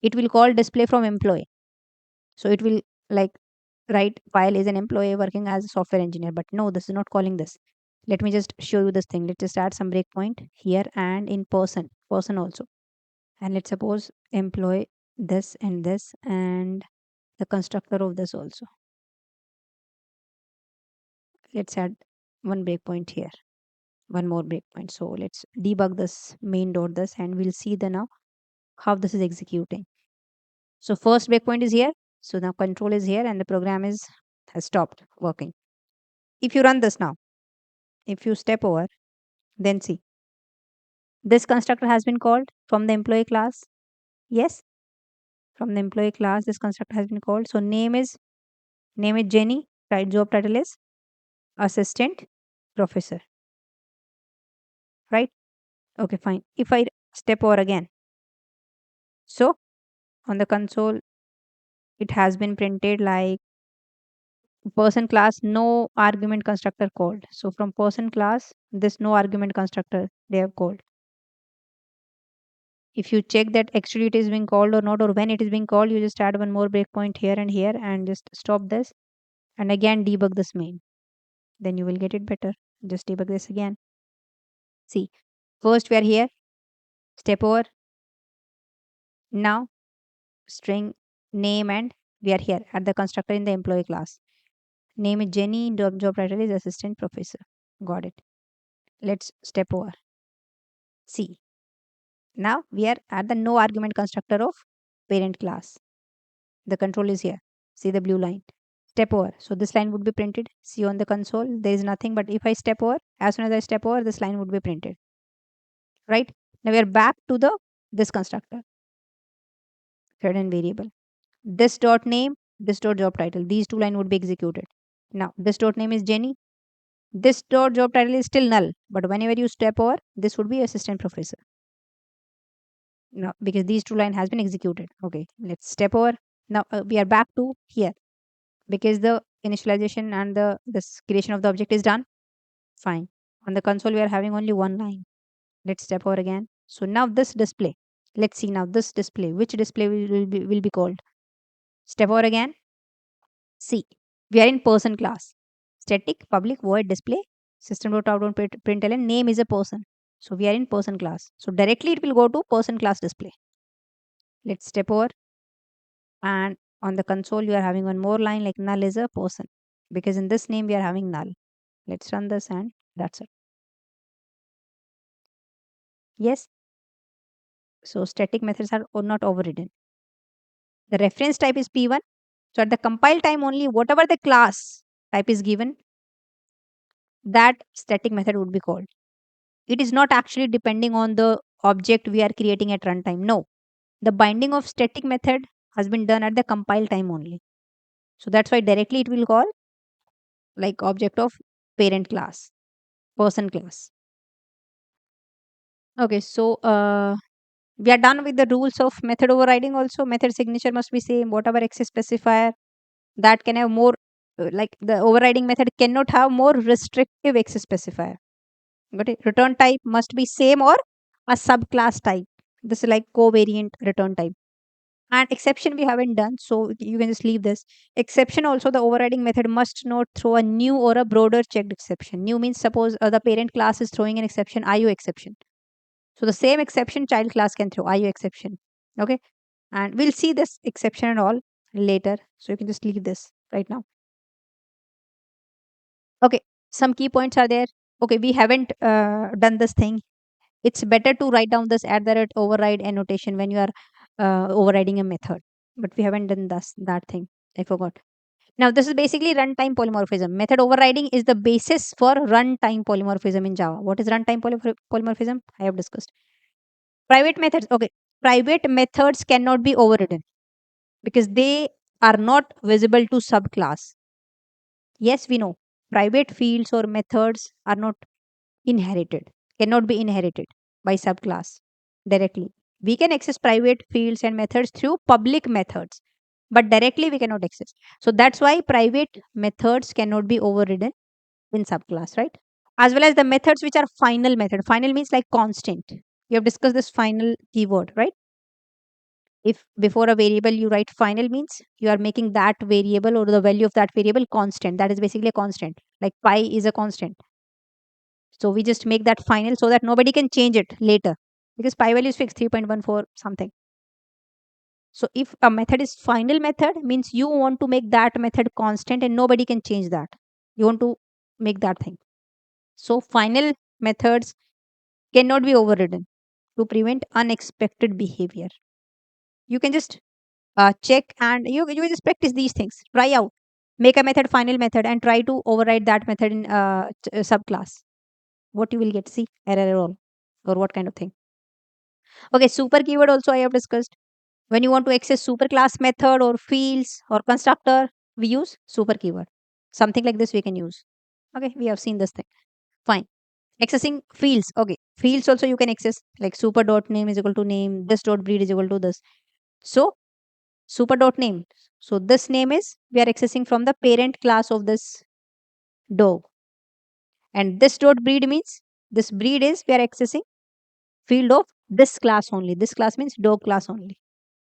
it will call display from employee. So it will like write file is an employee working as a software engineer, but no, this is not calling this. Let me just show you this thing. Let's just add some breakpoint here and in person also. And let's suppose employee this and the constructor of this also. Let's add one breakpoint here, one more breakpoint. So let's debug this main dot this and we'll see the now how this is executing. So first breakpoint is here. So now control is here and the program has stopped working. If you run this now, if you step over, then see this constructor has been called from the employee class. Yes, from the employee class this constructor has been called. So name is Jenny, right? Job title is assistant professor, right? Okay, fine. If I step over again, so on the console it has been printed like person class no argument constructor called. So from person class this no argument constructor they have called. If you check that extrude is being called or not, or when it is being called, you just add one more breakpoint here and just stop this and again debug this main. Then you will get it better. Just debug this again. See, first we are here, step over. Now string name, and we are here at the constructor in the employee class. Name is Jenny, job title is assistant professor. Got it. Let's step over. See, now we are at the no argument constructor of parent class. The control is here. See the blue line. Step over. So this line would be printed. See on the console, there is nothing, but if I step over, as soon as I step over, this line would be printed. Right? Now we are back to the this constructor. Hidden variable. This dot name, this dot job title. These two line would be executed. Now this dot name is Jenny. This dot job title is still null, but whenever you step over, this would be assistant professor. Now because these two line has been executed. Okay, let's step over. Now we are back to here because the initialization and the this creation of the object is done. Fine. On the console, we are having only one line. Let's step over again. So now this display. Let's see now this display. Which display will be called? Step over again. See, we are in person class. Static public void display system.out.println name is a person. So we are in person class. So directly it will go to person class display. Let's step over, and on the console you are having one more line like null is a person, because in this name we are having null. Let's run this and that's it. Yes. So static methods are not overridden. The reference type is P1. So at the compile time only, whatever the class type is given, that static method would be called. It is not actually depending on the object we are creating at runtime. No, the binding of static method has been done at the compile time only. So that's why directly it will call like object of parent class, person class. Okay, so we are done with the rules of method overriding. Also, method signature must be same. Whatever access specifier that can have more, like the overriding method cannot have more restrictive access specifier. Got it? Return type must be same or a subclass type. This is like covariant return type. And exception we haven't done, so you can just leave this. Exception also, the overriding method must not throw a new or a broader checked exception. New means suppose the parent class is throwing an exception, IO exception. So the same exception child class can throw, IO exception. Okay. And we'll see this exception and all later. So you can just leave this right now. Okay. Some key points are there. Okay. We haven't done this thing. It's better to write down this at the rate override annotation when you are overriding a method. But we haven't done that thing. I forgot. Now, this is basically runtime polymorphism. Method overriding is the basis for runtime polymorphism in Java. What is runtime polymorphism? I have discussed. Private methods. Okay. Private methods cannot be overridden because they are not visible to subclass. Yes, we know. Private fields or methods are not inherited, cannot be inherited by subclass directly. We can access private fields and methods through public methods, but directly we cannot access. So that's why private methods cannot be overridden in subclass, right? As well as the methods which are final method. Final means like constant. We have discussed this final keyword, right? If before a variable you write final means you are making that variable or the value of that variable constant. That is basically a constant. Like pi is a constant. So we just make that final so that nobody can change it later because pi value is fixed 3.14 something. So if a method is final method means you want to make that method constant and nobody can change that. You want to make that thing. So final methods cannot be overridden to prevent unexpected behavior. You can just check and you just practice these things. Try out. Make a method final method and try to override that method in subclass. What you will get? See error or what kind of thing. Okay, super keyword also I have discussed. When you want to access superclass method or fields or constructor, we use super keyword. Something like this we can use. Okay, we have seen this thing. Fine. Accessing fields. Okay, fields also you can access like super dot name is equal to name. This dot breed is equal to this. So super dot name. So this name is we are accessing from the parent class of this dog. And this dot breed means this breed is we are accessing field of This class only. This class means dog class only.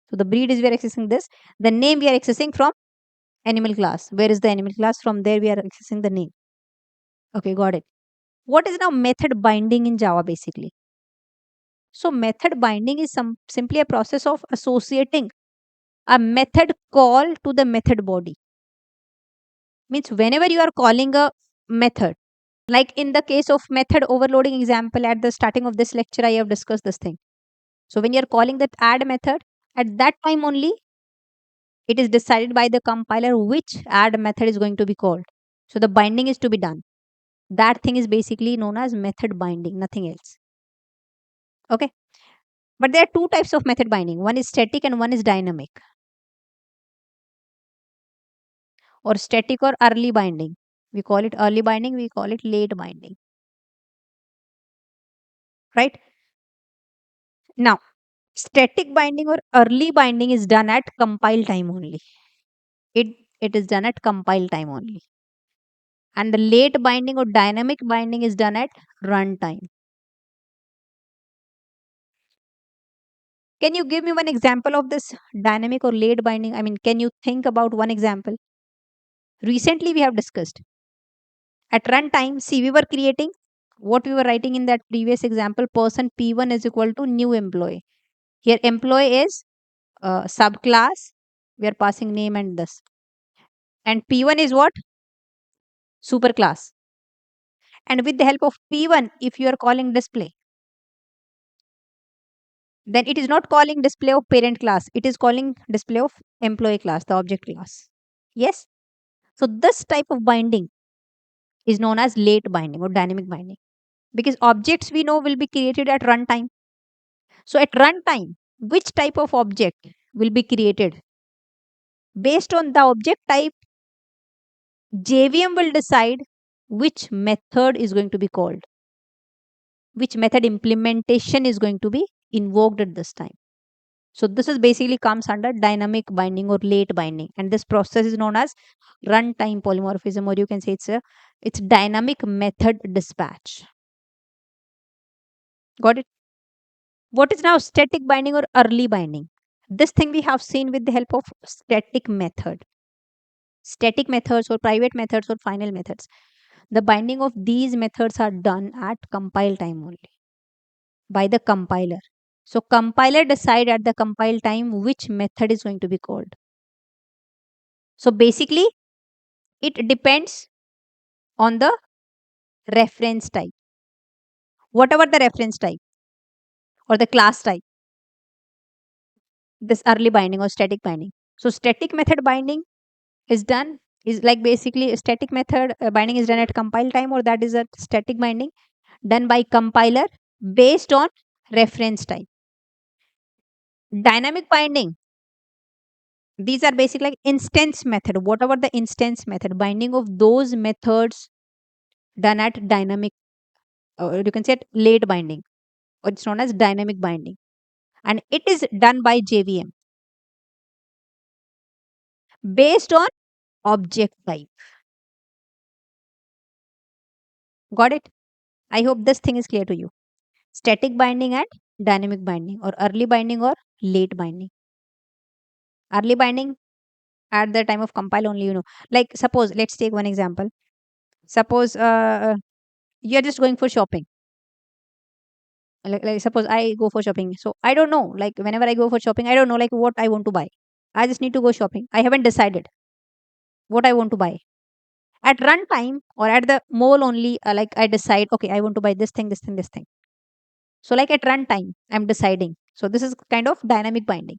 So the breed is we are accessing this. The name we are accessing from animal class. Where is the animal class? From there we are accessing the name. Okay, got it. What is now method binding in Java basically? So method binding is simply a process of associating a method call to the method body. Means whenever you are calling a method, like in the case of method overloading example at the starting of this lecture, I have discussed this thing. So when you are calling that add method, at that time only it is decided by the compiler which add method is going to be called. So the binding is to be done. That thing is basically known as method binding, nothing else. Okay. But there are two types of method binding. One is static and one is dynamic, or static or early binding. We call it early binding, we call it late binding. Right? Now, static binding or early binding is done at compile time only. It it is done at compile time only. And the late binding or dynamic binding is done at runtime. Can you give me one example of this dynamic or late binding? I mean, can you think about one example? Recently, we have discussed. At runtime, see, we were creating what we were writing in that previous example, person P1 is equal to new employee. Here, employee is subclass. We are passing name and this. And P1 is what? Superclass. And with the help of P1, if you are calling display, then it is not calling display of parent class. It is calling display of employee class, the object class. Yes? So this type of binding is known as late binding or dynamic binding, because objects we know will be created at runtime. So at runtime, which type of object will be created? Based on the object type, JVM will decide which method is going to be called, which method implementation is going to be invoked at this time. So this is basically comes under dynamic binding or late binding, and this process is known as runtime polymorphism, or you can say it's dynamic method dispatch. Got it? What is now static binding or early binding? This thing we have seen with the help of static method. Static methods or private methods or final methods. The binding of these methods are done at compile time only by the compiler. So compiler decide at the compile time which method is going to be called. So basically it depends on the reference type. Whatever the reference type or the class type, this early binding or static binding. So static method binding is done is like basically a static method binding is done at compile time, or that is a static binding done by compiler based on reference type. Dynamic binding, these are basically like instance method, whatever the instance method, binding of those methods done at dynamic, or you can say at late binding, or it's known as dynamic binding, and it is done by JVM based on object type. Got it? I hope this thing is clear to you. Static binding and dynamic binding, or early binding or late binding. Early binding at the time of compile only, like suppose let's take one example. Suppose you're just going for shopping. Like suppose I go for shopping, so I don't know, like whenever I go for shopping, I don't know like what I want to buy. I just need to go shopping, I haven't decided what I want to buy. At runtime or at the mall only, like I decide, okay, I want to buy this thing, this thing, this thing. So like at runtime I'm deciding, so this is kind of dynamic binding.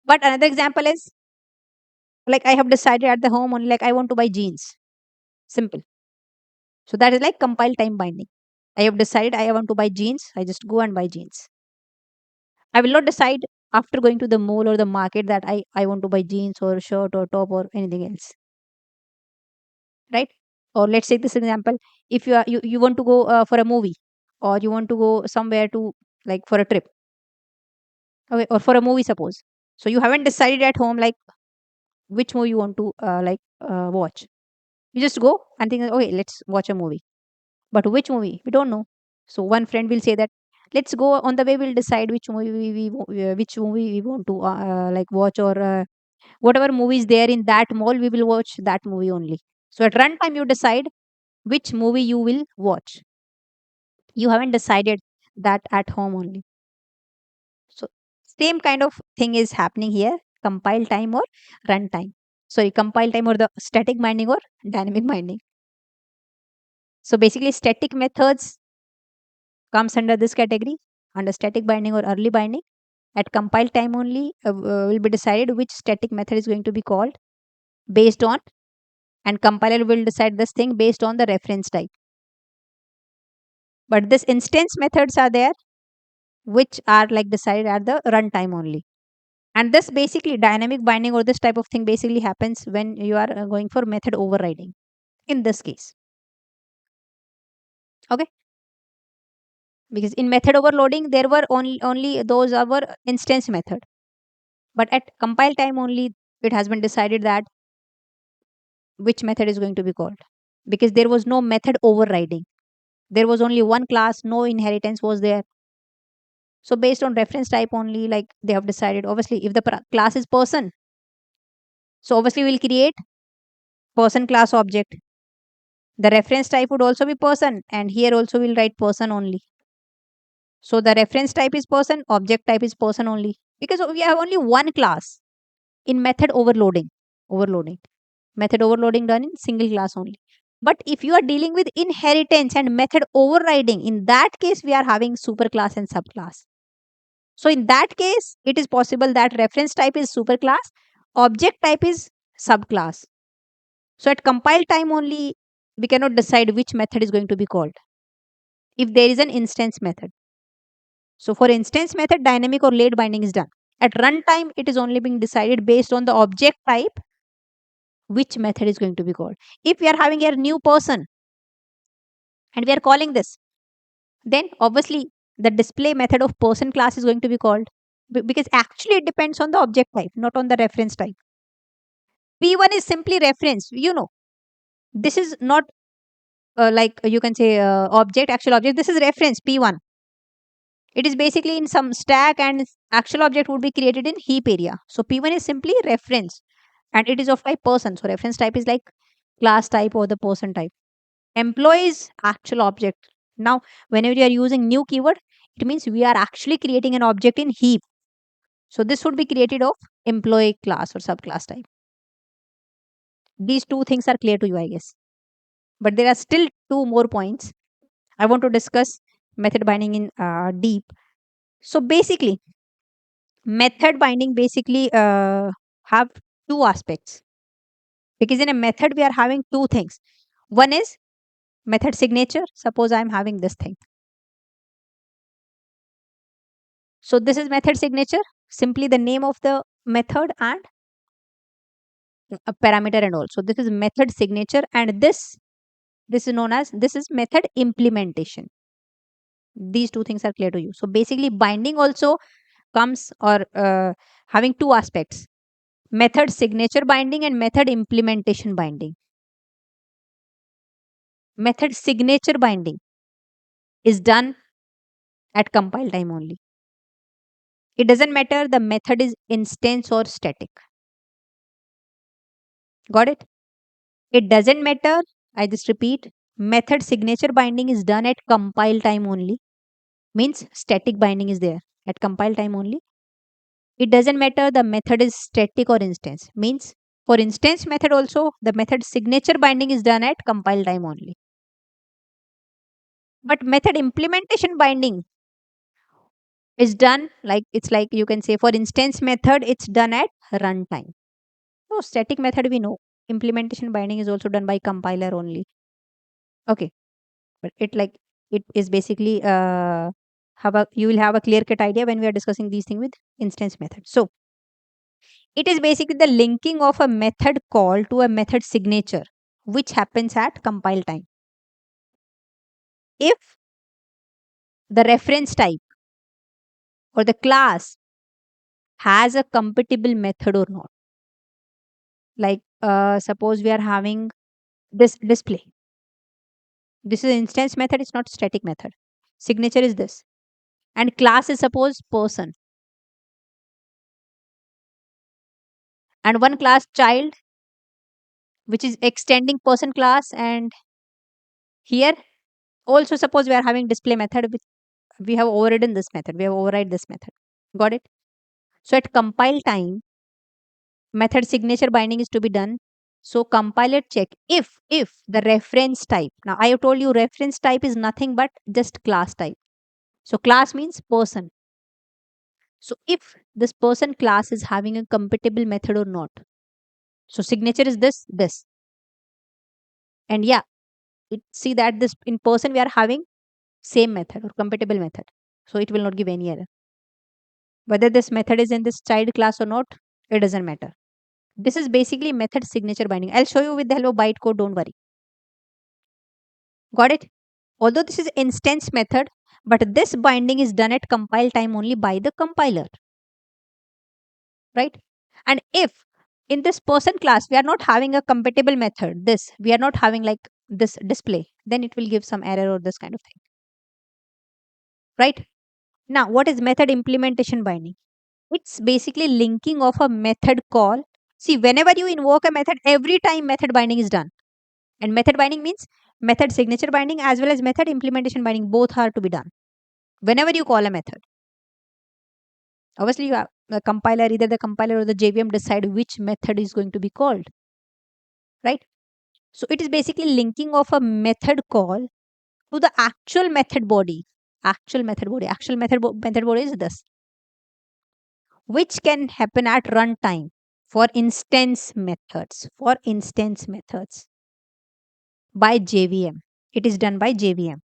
But another example is, like I have decided at the home only, like I want to buy jeans. Simple. So that is like compile time binding. I have decided I want to buy jeans, I just go and buy jeans. I will not decide after going to the mall or the market that I want to buy jeans or shirt or top or anything else. Right? Or let's take this example. If you want to go for a movie, or you want to go somewhere to, like for a trip, okay, or for a movie suppose. So you haven't decided at home like which movie you want to watch. You just go and think, okay, let's watch a movie. But which movie? We don't know. So one friend will say that, Let's go on the way. We'll decide which movie which movie we want to like watch, or whatever movie is there in that mall, we will watch that movie only. So at runtime, you decide which movie you will watch. You haven't decided that at home only. So same kind of thing is happening here. Compile time or runtime. Sorry, compile time or the static binding or dynamic binding. So basically, static methods comes under this category, under static binding or early binding. At compile time only will be decided which static method is going to be called based on, and compiler will decide this thing based on the reference type. But this instance methods are there, which are like decided at the runtime only. And this basically dynamic binding or this type of thing basically happens when you are going for method overriding in this case. Okay, because in method overloading there were only those our instance method, but at compile time only it has been decided that which method is going to be called, because there was no method overriding. There was only one class, no inheritance was there. So based on reference type only, like they have decided, obviously if the class is person, so obviously we'll create person class object. The reference type would also be person, and here also we'll write person only. So the reference type is person, object type is person only, because we have only one class in method overloading. Method overloading done in single class only. But if you are dealing with inheritance and method overriding, in that case we are having superclass and subclass. So in that case, it is possible that reference type is superclass, object type is subclass. So at compile time only, we cannot decide which method is going to be called if there is an instance method. So for instance method, dynamic or late binding is done. At runtime, it is only being decided based on the object type which method is going to be called. If we are having a new person and we are calling this, then obviously the display method of person class is going to be called, because actually it depends on the object type, not on the reference type. P1 is simply reference. This is not like you can say object, actual object. This is reference P1. It is basically in some stack, and actual object would be created in heap area. So P1 is simply reference, and it is of type person. So reference type is like class type or the person type. Employee is actual object. Now, whenever you are using new keyword, it means we are actually creating an object in heap. So this would be created of employee class or subclass type. These two things are clear to you, I guess. But there are still two more points I want to discuss method binding in deep. So basically, method binding basically have two aspects, because in a method we are having two things. One is method signature. Suppose I am having this thing. So this is method signature, simply the name of the method and a parameter and all. So this is method signature, and this is known as, this is method implementation. These two things are clear to you. So basically binding also comes or having two aspects: method signature binding and method implementation binding. Method signature binding is done at compile time only. It doesn't matter the method is instance or static. Got it? It doesn't matter. I just repeat, method signature binding is done at compile time only. Means static binding is there at compile time only. It doesn't matter the method is static or instance. Means for instance method also, the method signature binding is done at compile time only. But method implementation binding is done, like it's like you can say for instance method, it's done at runtime. So static method we know. Implementation binding is also done by compiler only. Okay. But it is basically have a, you will have a clear cut idea when we are discussing these things with instance method. So it is basically the linking of a method call to a method signature, which happens at compile time. If the reference type or the class has a compatible method or not, like suppose we are having this display. This is instance method, it's not static method. Signature is this. and class is suppose person, and one class child, which is extending person class. And here also suppose we are having display method, which we have overridden this method, we have override this method. Got it? So at compile time, method signature binding is to be done. So compiler check if the reference type, now I have told you reference type is nothing but just class type. So class means person. So if this person class is having a compatible method or not, so signature is this, and yeah, it see that this in person we are having same method or compatible method, so it will not give any error. Whether this method is in this child class or not, it doesn't matter. This is basically method signature binding. I'll show you with the help of bytecode, don't worry. Got it? Although this is instance method, but this binding is done at compile time only by the compiler, right? And if in this person class we are not having a compatible method, this we are not having like this display, then it will give some error or this kind of thing, right? Now, what is method implementation binding? It's basically linking of a method call. See, whenever you invoke a method, every time method binding is done. And method binding means method signature binding as well as method implementation binding, both are to be done whenever you call a method. Obviously, you have the compiler, either the compiler or the JVM decide which method is going to be called, right? So it is basically linking of a method call to the actual method body. Method body is this, which can happen at runtime for instance methods. By JVM. It is done by JVM.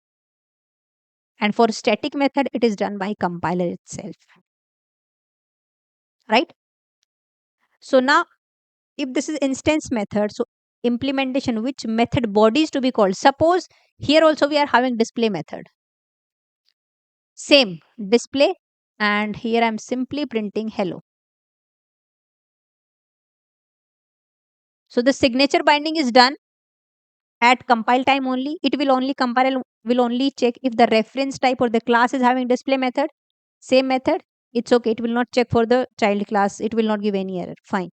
And for static method, it is done by compiler itself, right? So now, if this is instance method, so implementation, which method body is to be called? Suppose here also we are having display method. Same display, and here I'm simply printing hello. So the signature binding is done at compile time only. It will only compile, will only check if the reference type or the class is having display method, same method. It's okay. It will not check for the child class. It will not give any error. Fine.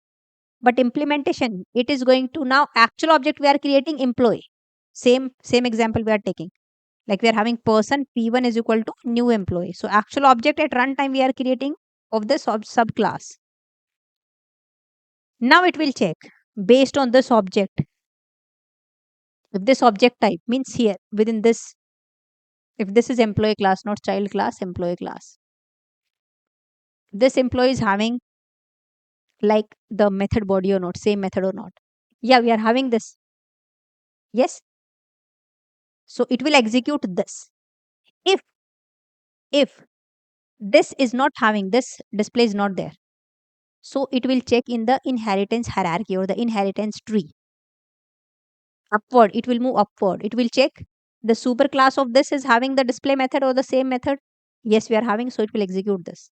But implementation, it is going to now actual object we are creating employee. Same example we are taking. Like we are having person P1 is equal to new employee. So actual object at runtime we are creating of the subclass. Now it will check based on this object. If this object type means here within this, if this is employee class, not child class, employee class, this employee is having like the method body or not, same method or not. Yeah, we are having this. Yes. So it will execute this. If if this is not having, this display is not there, so it will check in the inheritance hierarchy or the inheritance tree. Upward, it will move upward. It will check the super class of this is having the display method or the same method. Yes, we are having, so it will execute this.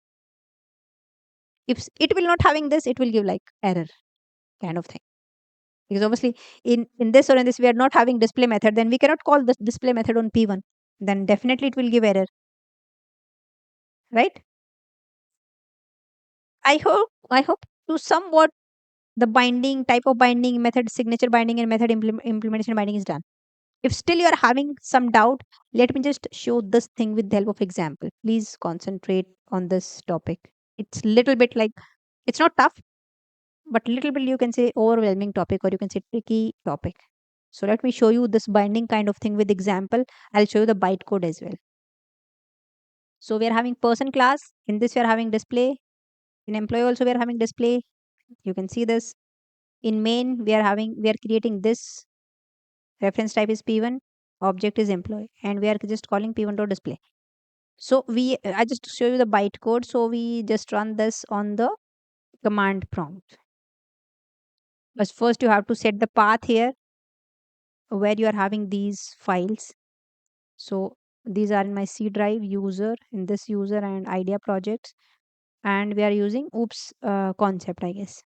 If it will not having this, it will give like error kind of thing. Because obviously in this or in this we are not having display method, then we cannot call this display method on P1. Then definitely it will give error, right? I hope to somewhat the binding type of binding, method signature binding and method implementation binding is done. If still you are having some doubt, let me just show this thing with the help of example. Please concentrate on this topic. It's little bit like, it's not tough, but little bit you can say overwhelming topic or you can say tricky topic. So let me show you this binding kind of thing with example. I'll show you the bytecode as well. So we are having person class. In this we are having display. In employee also we are having display. You can see this. In main we are creating this. Reference type is P1. Object is employee. And we are just calling P1.display. So I just show you the bytecode. So we just run this on the command prompt. But first you have to set the path here where you are having these files. So these are in my C drive user, in this user and idea projects, and we are using oops concept, I guess.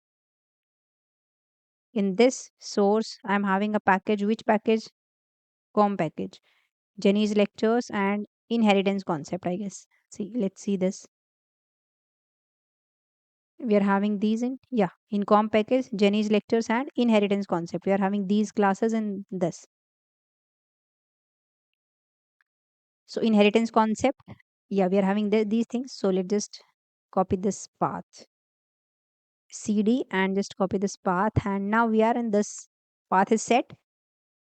In this source I'm having a package. Which package? Com package, Jenny's lectures and inheritance concept, I guess. See, let's see this. We are having these in, yeah, in com package, Jenny's lectures and inheritance concept. We are having these classes in this. So inheritance concept, yeah, we are having these things. So let's just copy this path, cd, and just copy this path, and now we are in this path is set.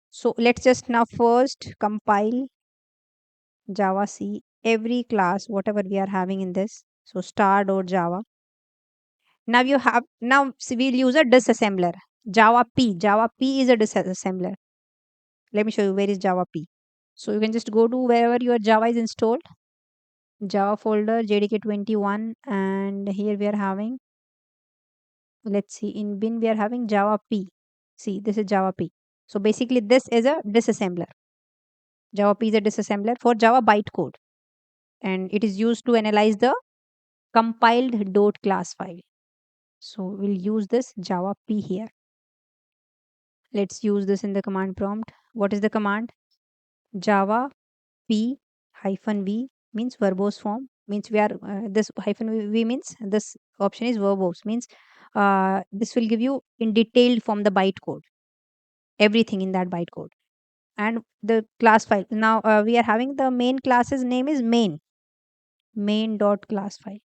So let's just now first compile Java C every class whatever we are having in this. So star.java. Now you have, now we'll use a disassembler. Java P is a disassembler. Let me show you where is Java P. So you can just go to wherever your Java is installed, Java folder JDK21, and here we are having, let's see, in bin we are having Java P. See, this is Java P. So basically this is a disassembler. Java P is a disassembler for Java bytecode, and it is used to analyze the compiled .class file. So we'll use this Java P here. Let's use this in the command prompt. What is the command? Java P hyphen V means verbose form, means we are this hyphen V means this option is verbose, means this will give you in detailed form the bytecode, everything in that bytecode, and the class file. Now we are having the main class's name is main dot class file.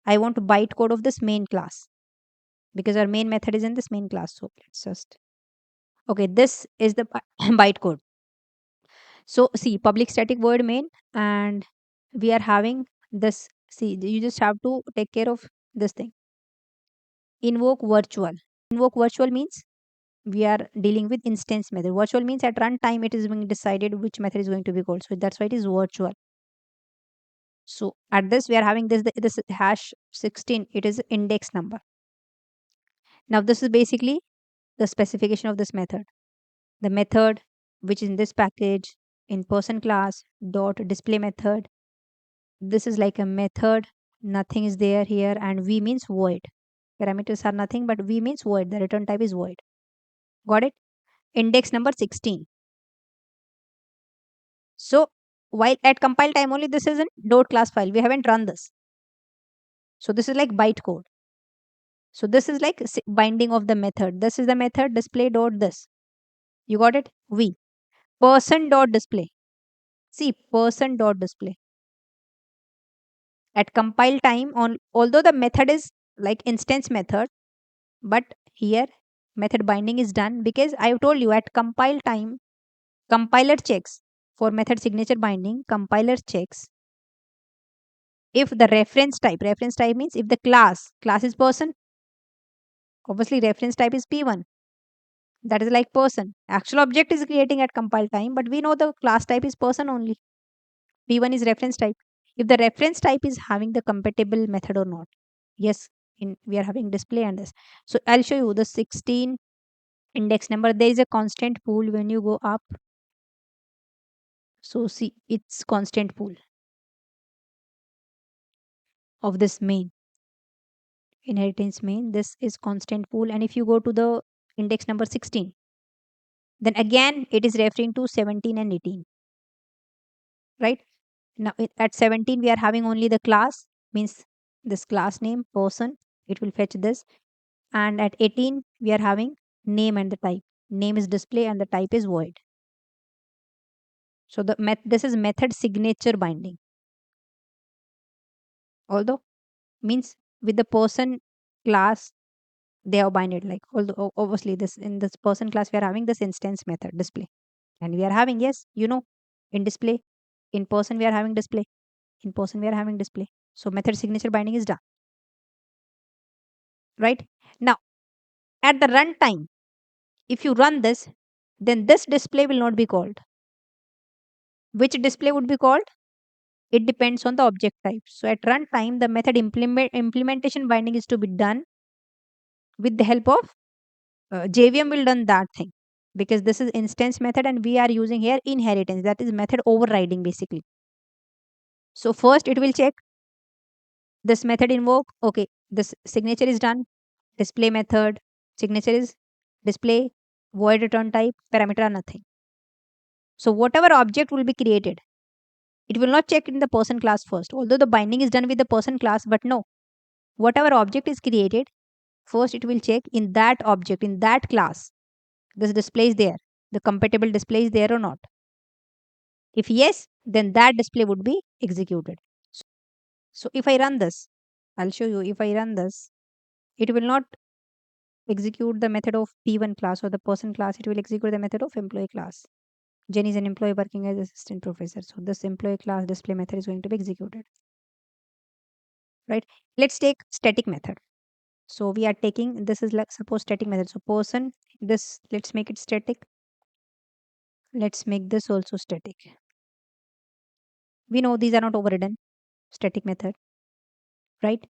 I want bytecode of this main class because our main method is in this main class. So let's just, okay, this is the bytecode. So see, public static void main, and we are having this. See, you just have to take care of this thing. Invoke virtual. Invoke virtual means we are dealing with instance method. Virtual means at runtime it is being decided which method is going to be called. So that's why it is virtual. So at this we are having this hash 16. It is index number. Now this is basically the specification of this method. The method which is in this package in person class dot display method. This is like a method, nothing is there here, and v means void. Parameters are nothing but v means void, the return type is void. Got it? Index number 16. So while at compile time only, this is in dot class file, we haven't run this. So this is like bytecode. So this is like binding of the method. This is the method display dot this. You got it? V person dot display. See, person dot display at compile time on, although the method is like instance method, but here method binding is done because I have told you at compile time, compiler checks for method signature binding. Compiler checks if the reference type means if the class is person, obviously reference type is p1, that is like person. Actual object is creating at compile time, but we know the class type is person only. P1 is reference type. If the reference type is having the compatible method or not, yes, in we are having display and this. So I'll show you the 16 index number. There is a constant pool when you go up. So see, it's constant pool of this main inheritance main. This is constant pool, and if you go to the index number 16, then again it is referring to 17 and 18, right? Now at 17 we are having only the class, means this class name person, it will fetch this, and at 18 we are having name and the type. Name is display and the type is void. So this is method signature binding, although means with the person class they have binded, like although obviously this in this person class we are having this instance method display, and we are having, yes, you know, in display, in person we are having display, in person we are having display. So method signature binding is done, right? Now at the runtime, if you run this, then this display will not be called. Which display would be called? It depends on the object type. So at runtime the method implementation binding is to be done with the help of JVM will done that thing, because this is instance method and we are using here inheritance, that is method overriding basically. So first it will check this method invoke, okay, this signature is done, display method, signature is display, void return type, parameter are nothing. So whatever object will be created, It will not check in the person class first, although the binding is done with the person class, but no. Whatever object is created, first it will check in that object, in that class. This display is there. The compatible display is there or not. If yes, then that display would be executed. So if I run this, I'll show you. If I run this, it will not execute the method of P1 class or the person class. It will execute the method of employee class. Jenny is an employee working as assistant professor. So this employee class display method is going to be executed. Right? Let's take static method. So we are taking, this is like suppose static method. So person, this, let's make it static. Let's make this also static. We know these are not overridden, static method, right?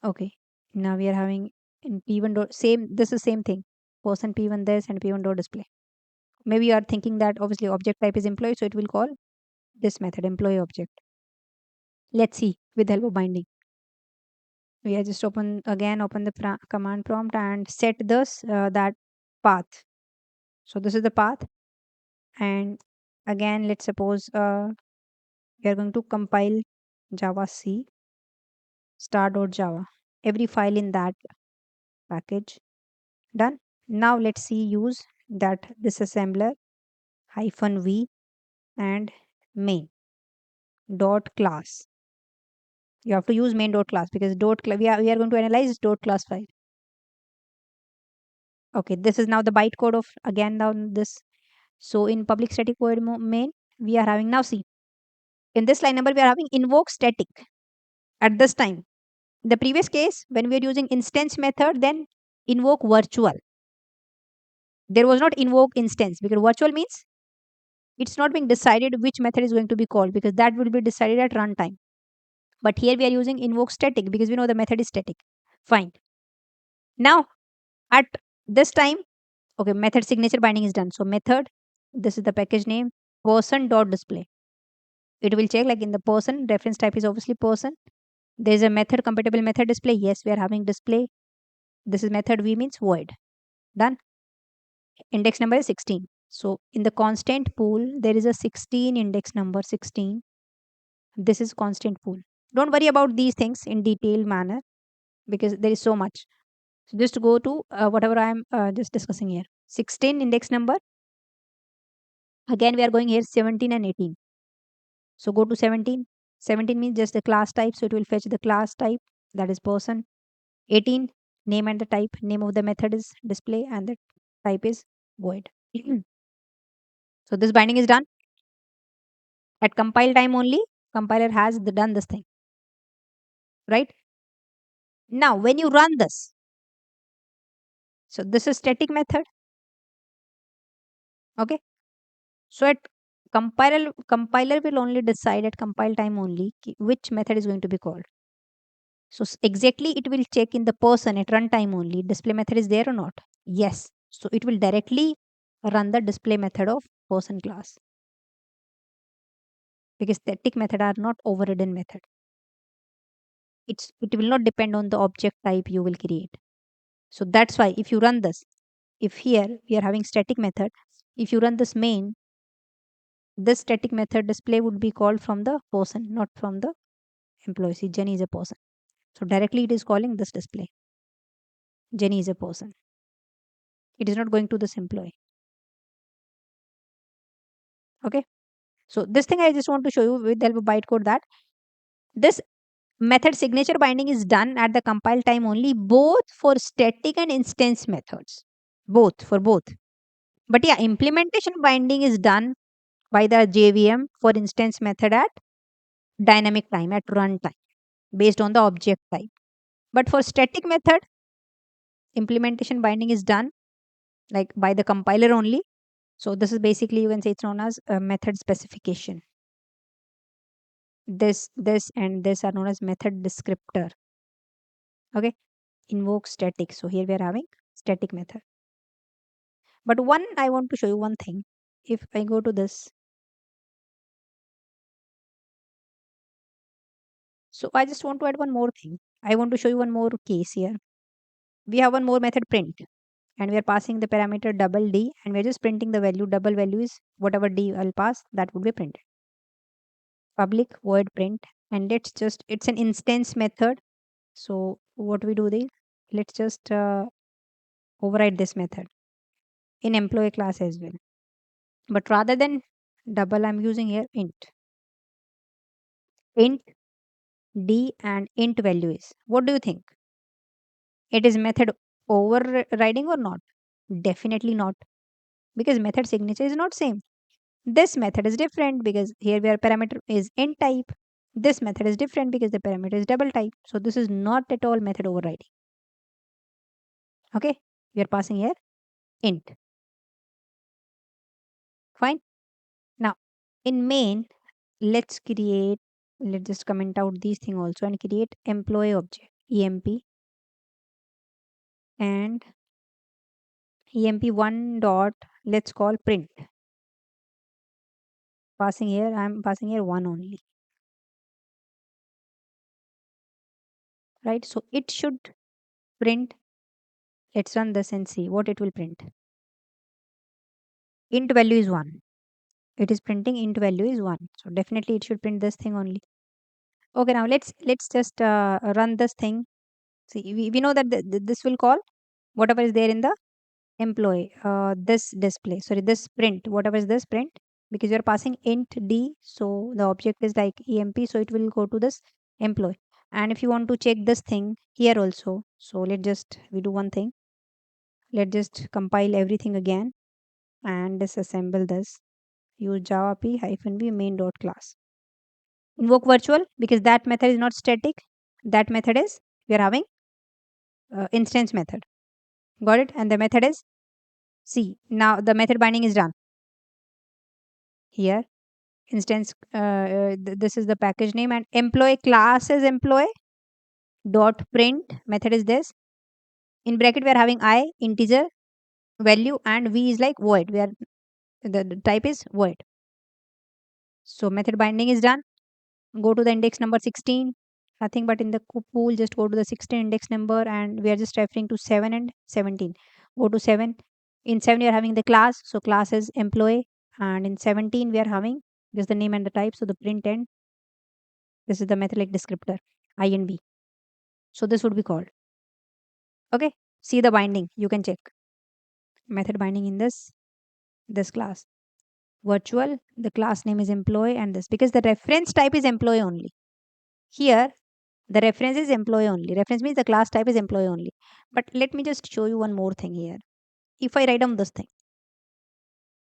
Okay. Now we are having in P1 dot same, this is same thing. Person P1 this and P1 dot display. Maybe you are thinking that obviously object type is employee, so it will call this method employee object. Let's see with help of binding. We are just open the command prompt and set this that path. So this is the path, and again let's suppose we are going to compile Java C star.java, every file in that package. Done. Now let's see use that disassembler -v and main dot class. You have to use main dot class because we are going to analyze dot class file. Okay, this is now the bytecode of again down this. So in public static void main, we are having now see. In this line number, we are having invoke static at this time. In the previous case, when we are using instance method, then invoke virtual. There was not invoke instance because virtual means it's not being decided which method is going to be called because that will be decided at runtime. But here we are using invoke static because we know the method is static. Fine. Now at this time, okay, method signature binding is done. So method, this is the package name, person dot display. It will check like in the person, reference type is obviously person. There is a method compatible method display. Yes, we are having display. This is method v means void. Done. Index number is 16. So in the constant pool, there is a 16 index number 16. This is constant pool. Don't worry about these things in detailed manner because there is so much. So just go to whatever I am just discussing here. 16 index number. Again, we are going here 17 and 18. So go to 17. 17 means just the class type. So it will fetch the class type, that is person. 18, name and the type. Name of the method is display and the type is void. So this binding is done. At compile time only, compiler has done this thing. Right? Now, when you run this, so this is static method. Okay. So at compiler will only decide at compile time only which method is going to be called. So exactly it will check in the person at runtime only display method is there or not. Yes. So it will directly run the display method of person class because static method are not overridden method. It will not depend on the object type you will create. So that's why if you run this, if here we are having static method, if you run this main, this static method display would be called from the person, not from the employee. See, Jenny is a person. So directly it is calling this display. Jenny is a person. It is not going to this employee. Okay. So this thing I just want to show you with the help of bytecode that this method signature binding is done at the compile time only, both for static and instance methods. Both, for both. But yeah, implementation binding is done by the JVM for instance method at dynamic time, at runtime, based on the object type. But for static method, implementation binding is done like by the compiler only. So this is basically, you can say it's known as a method specification. This and this are known as method descriptor. Okay. Invoke static. So here we are having static method. But one, I want to show you one thing. If I go to this, so I just want to add one more thing. I want to show you one more case here. We have one more method print, and we are passing the parameter double d, and we're just printing the value. Double value is whatever d I'll pass, that would be printed. public void print, and it's an instance method. So what we do this, let's just override this method in employee class as well. But rather than double, I'm using here int d and int value is. What do you think? It is method overriding or not? Definitely not, because method signature is not same. This method is different because here where parameter is int type. This method is different because the parameter is double type. So this is not at all method overriding. Okay, we are passing here int. Fine. Now in main, let's just comment out these thing also and create employee object emp and emp1 dot, let's call print. I'm passing here one only, right? So it should print. Let's run this and see what it will print. Int value is 1. It is printing int value is 1. So definitely it should print this thing only. Okay, now let's just run this thing. See, we know that this will call whatever is there in the employee, this display, sorry, this print, whatever is this print, because you're passing int d, so the object is like emp, so it will go to this employee. And if you want to check this thing here also, so we do one thing. Let's just compile everything again and disassemble this. Use java p hyphen v main dot class. Invoke virtual because that method is not static. That method is, we are having instance method. Got it? And the method is C. Now the method binding is done. Here instance, this is the package name, and employee class is employee dot print method is this. In bracket we are having I integer value and v is like void, where the type is void. So method binding is done. Go to the index number 16, nothing but in the pool, just go to the 16 index number, and we are just referring to 7 and 17. Go to 7. In 7 you are having the class, so class is employee, and in 17 we are having just the name and the type, so the print end, this is the method like descriptor I and b, so this would be called. Okay, see the binding, you can check method binding in this class virtual, the class name is employee, and this because the reference type is employee only. Here the reference is employee only. Reference means the class type is employee only. But let me just show you one more thing here. If I write down this thing,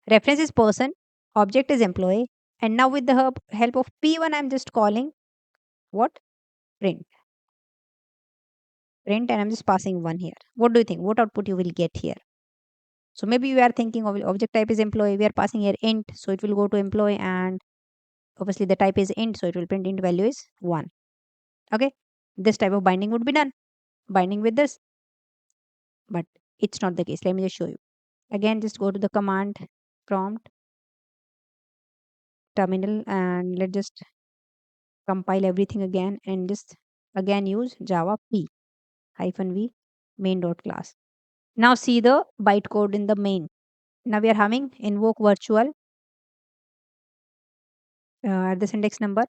reference is person, object is employee, and now with the help of P1, I'm just calling what? Print. Print, and I'm just passing 1 here. What do you think? What output you will get here? So maybe you are thinking of object type is employee. We are passing here int, so it will go to employee, and obviously the type is int, so it will print int value is 1. Okay, this type of binding would be done. Binding with this, but it's not the case. Let me just show you. Again, just go to the command prompt terminal, and let's just compile everything again and just again use java p hyphen v main dot class. Now see the bytecode in the main. Now we are having invoke virtual at this index number.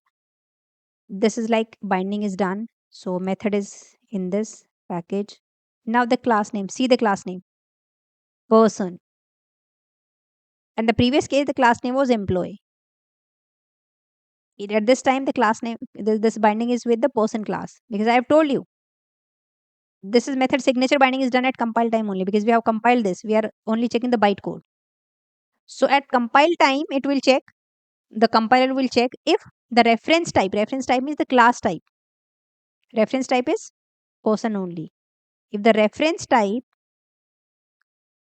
This is like binding is done, so method is in this package. Now the class name, see the class name person, and the previous case the class name was employee. At this time the class name, this binding is with the person class, because I have told you this is method signature binding is done at compile time only, because we have compiled this, we are only checking the bytecode. So at compile time it will check, the compiler will check if the reference type means the class type, reference type is person only. If the reference type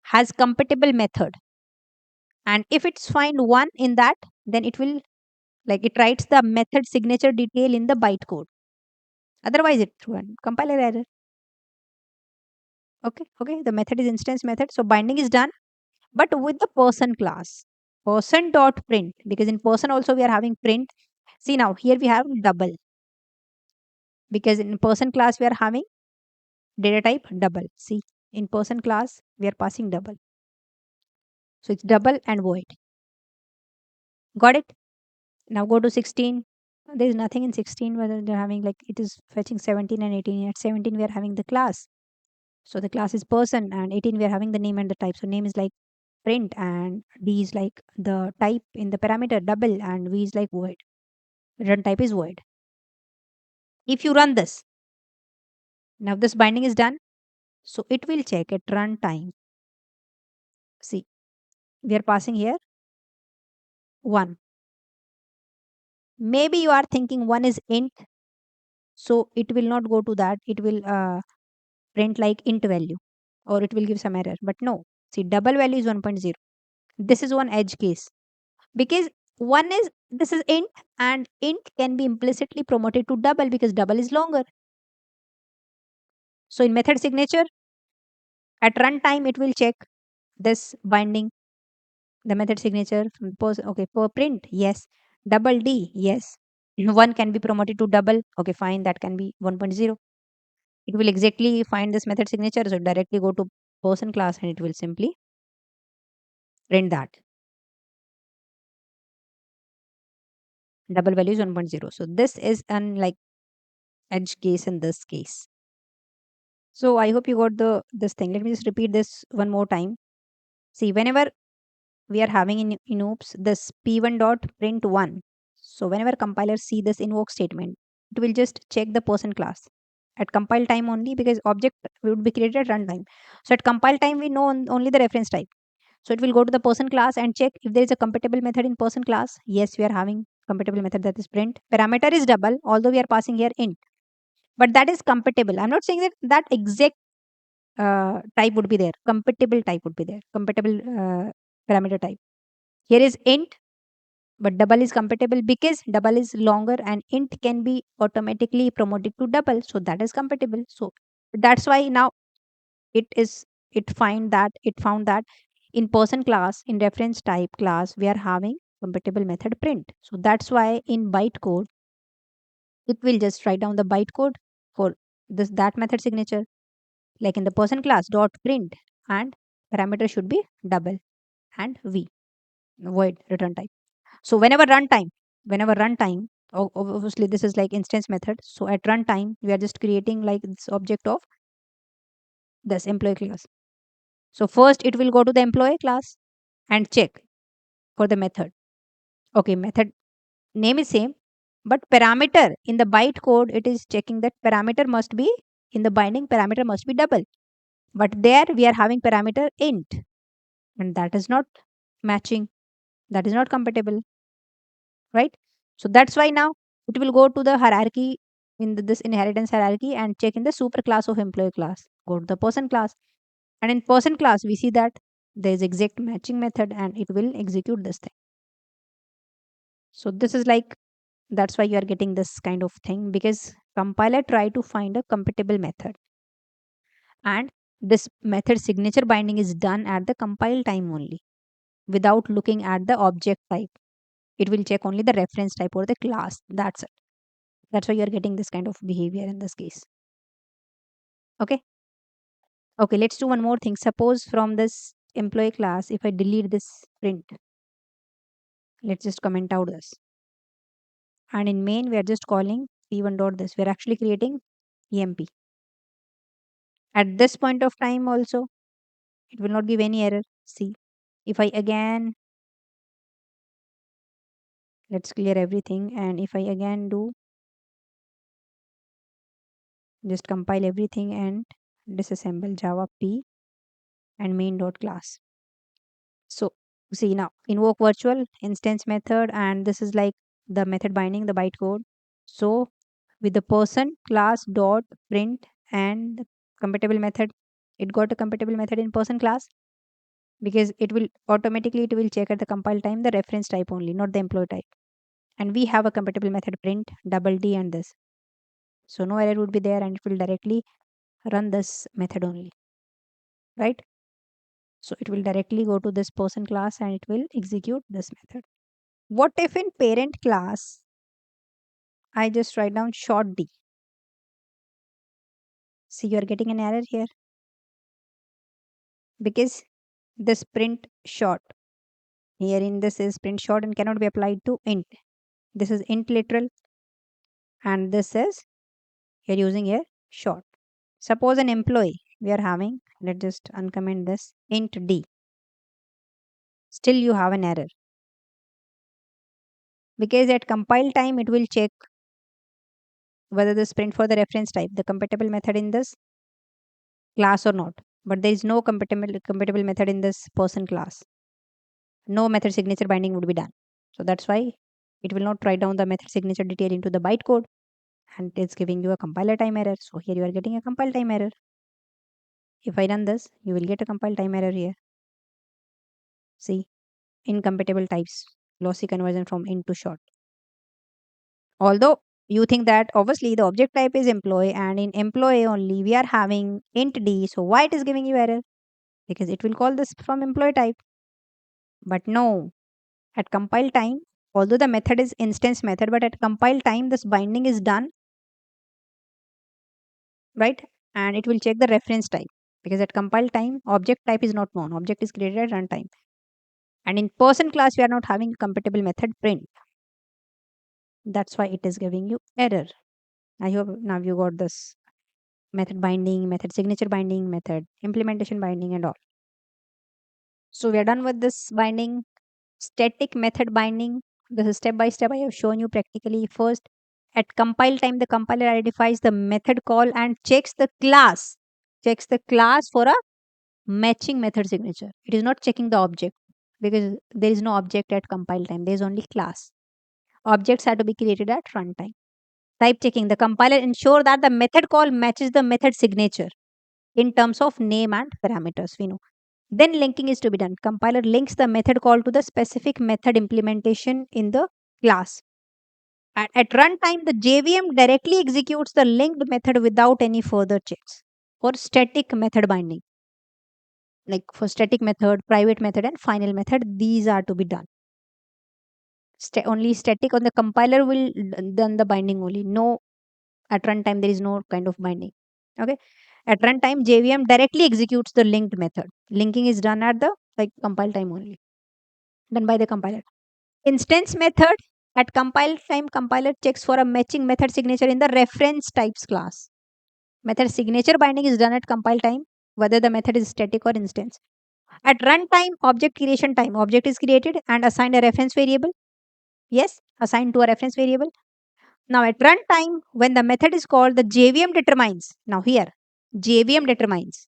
has compatible method, and if it's find 1 in that, then it will, like, it writes the method signature detail in the bytecode, otherwise it run compiler error. Okay, the method is instance method, so binding is done, but with the person class, person dot print, because in person also we are having print. See, now here we have double, because in person class we are having data type double. See, in person class we are passing double, so it's double and void. Got it? Now go to 16. There is nothing in 16 whether they're having like it is fetching 17 and 18. At 17 we are having the class. So the class is person, and 18 we are having the name and the type. So name is like print, and D is like the type in the parameter double, and V is like void. Run type is void. If you run this, now this binding is done. So it will check at runtime. See, we are passing here 1. Maybe you are thinking 1 is int, so it will not go to that. It will print like int value, or it will give some error. But no, see, double value is 1.0. This is one edge case because one is this is int, and int can be implicitly promoted to double because double is longer. So in method signature, at runtime, it will check this binding, the method signature from okay, per print, yes. Double D, yes. One can be promoted to double. Okay, fine, that can be 1.0. It will exactly find this method signature, so directly go to person class and it will simply print that. Double value is 1.0. So this is an like edge case in this case. So I hope you got the this thing. Let me just repeat this one more time. See, whenever we are having in oops this p1 dot print 1. So whenever compilers see this invoke statement, it will just check the person class at compile time only because object would be created at runtime. So at compile time we know only the reference type. So it will go to the person class and check if there is a compatible method in person class. Yes, we are having compatible method, that is print. Parameter is double, although we are passing here int, but that is compatible. I'm not saying that that exact type would be there. Compatible type would be there. Compatible parameter type. Here is int, but double is compatible because double is longer and int can be automatically promoted to double. So that is compatible. So that's why now it is it found that in person class, in reference type class, we are having compatible method print. So that's why in bytecode, it will just write down the bytecode for this that method signature, like in the person class dot print, and parameter should be double and v void return type. So whenever runtime, obviously this is like instance method. So at runtime, we are just creating like this object of this employee class. So first it will go to the employee class and check for the method. Okay, method name is same, but parameter in the bytecode, it is checking that parameter must be in the binding parameter must be double. But there we are having parameter int, and that is not matching. That is not compatible, right? So that's why now it will go to the hierarchy in this inheritance hierarchy and check in the super class of employee class. Go to the person class, and in person class we see that there is exact matching method and it will execute this thing. So this is like that's why you are getting this kind of thing because compiler try to find a compatible method, and this method signature binding is done at the compile time only without looking at the object type. It will check only the reference type or the class. That's it. That's why you're getting this kind of behavior in this case. Okay. Okay, let's do one more thing. Suppose from this employee class, if I delete this print, let's just comment out this. And in main, we are just calling p1 dot this. We're actually creating emp. At this point of time also, it will not give any error. See, if I again, let's clear everything. And if I again do, just compile everything and disassemble java p and main dot class. So see now invoke virtual instance method, and this is like the method binding the bytecode. So with the person class dot print and the compatible method, it got a compatible method in person class because it will automatically it will check at the compile time the reference type only, not the employee type. And we have a compatible method print double D and this. So no error would be there and it will directly run this method only, right? So it will directly go to this person class and it will execute this method. What if in parent class, I just write down short d? See, you're getting an error here because this print short here in this is print short and cannot be applied to int. This is int literal, and this is you're using a short. Suppose an employee we are having, let's just uncomment this int d. Still you have an error because at compile time it will check whether this print for the reference type, the compatible method in this class or not. But there is no compatible method in this person class. No method signature binding would be done. So that's why it will not write down the method signature detail into the bytecode, and it's giving you a compiler time error. So here you are getting a compile time error. If I run this, you will get a compile time error here. See, incompatible types, lossy conversion from int to short. Although you think that obviously the object type is employee, and in employee only we are having int d, so why it is giving you error? Because it will call this from employee type. But no, at compile time, although the method is instance method, but at compile time this binding is done, right? And it will check the reference type, because at compile time object type is not known, object is created at runtime. And in person class we are not having compatible method print. That's why it is giving you error. I hope now you got this method binding, method signature binding, method implementation binding, and all. So we are done with this binding. Static method binding, this is step by step I have shown you practically. First, at compile time the compiler identifies the method call and checks the class for a matching method signature. It is not checking the object, because there is no object at compile time, there is only class. Objects are to be created at runtime. Type checking, the compiler ensure that the method call matches the method signature in terms of name and parameters, we know. Then linking is to be done. Compiler links the method call to the specific method implementation in the class. And at runtime, the JVM directly executes the linked method without any further checks. For static method binding, like for static method, private method, and final method, these are to be done. Only static on the compiler will done the binding only. No, at runtime there is no kind of binding. Okay. At runtime, JVM directly executes the linked method. Linking is done at the compile time only, done by the compiler. Instance method, at compile time, compiler checks for a matching method signature in the reference types class. Method signature binding is done at compile time, whether the method is static or instance. At runtime, object creation time, object is created and assigned a reference variable. Yes, assigned to a reference variable. Now at runtime, when the method is called, the JVM determines. Now here, JVM determines.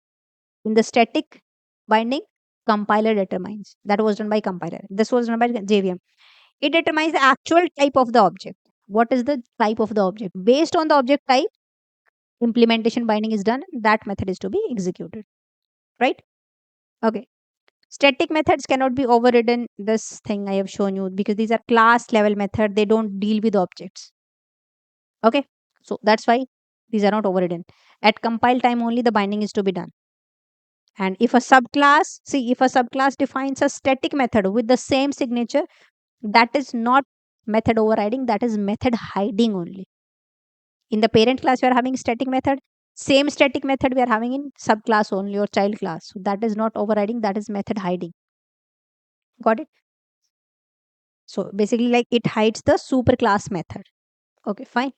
In the static binding, compiler determines. That was done by compiler. This was done by JVM. It determines the actual type of the object. What is the type of the object? Based on the object type, implementation binding is done. That method is to be executed. Right? Okay. Static methods cannot be overridden. This thing I have shown you, because these are class level method. They don't deal with objects. Okay. So that's why these are not overridden. At compile time only the binding is to be done. And if a subclass defines a static method with the same signature, that is not method overriding, that is method hiding only. In the parent class we are having static method, same static method we are having in subclass only or child class. So that is not overriding, that is method hiding. Got it? So basically it hides the superclass method. Okay, fine.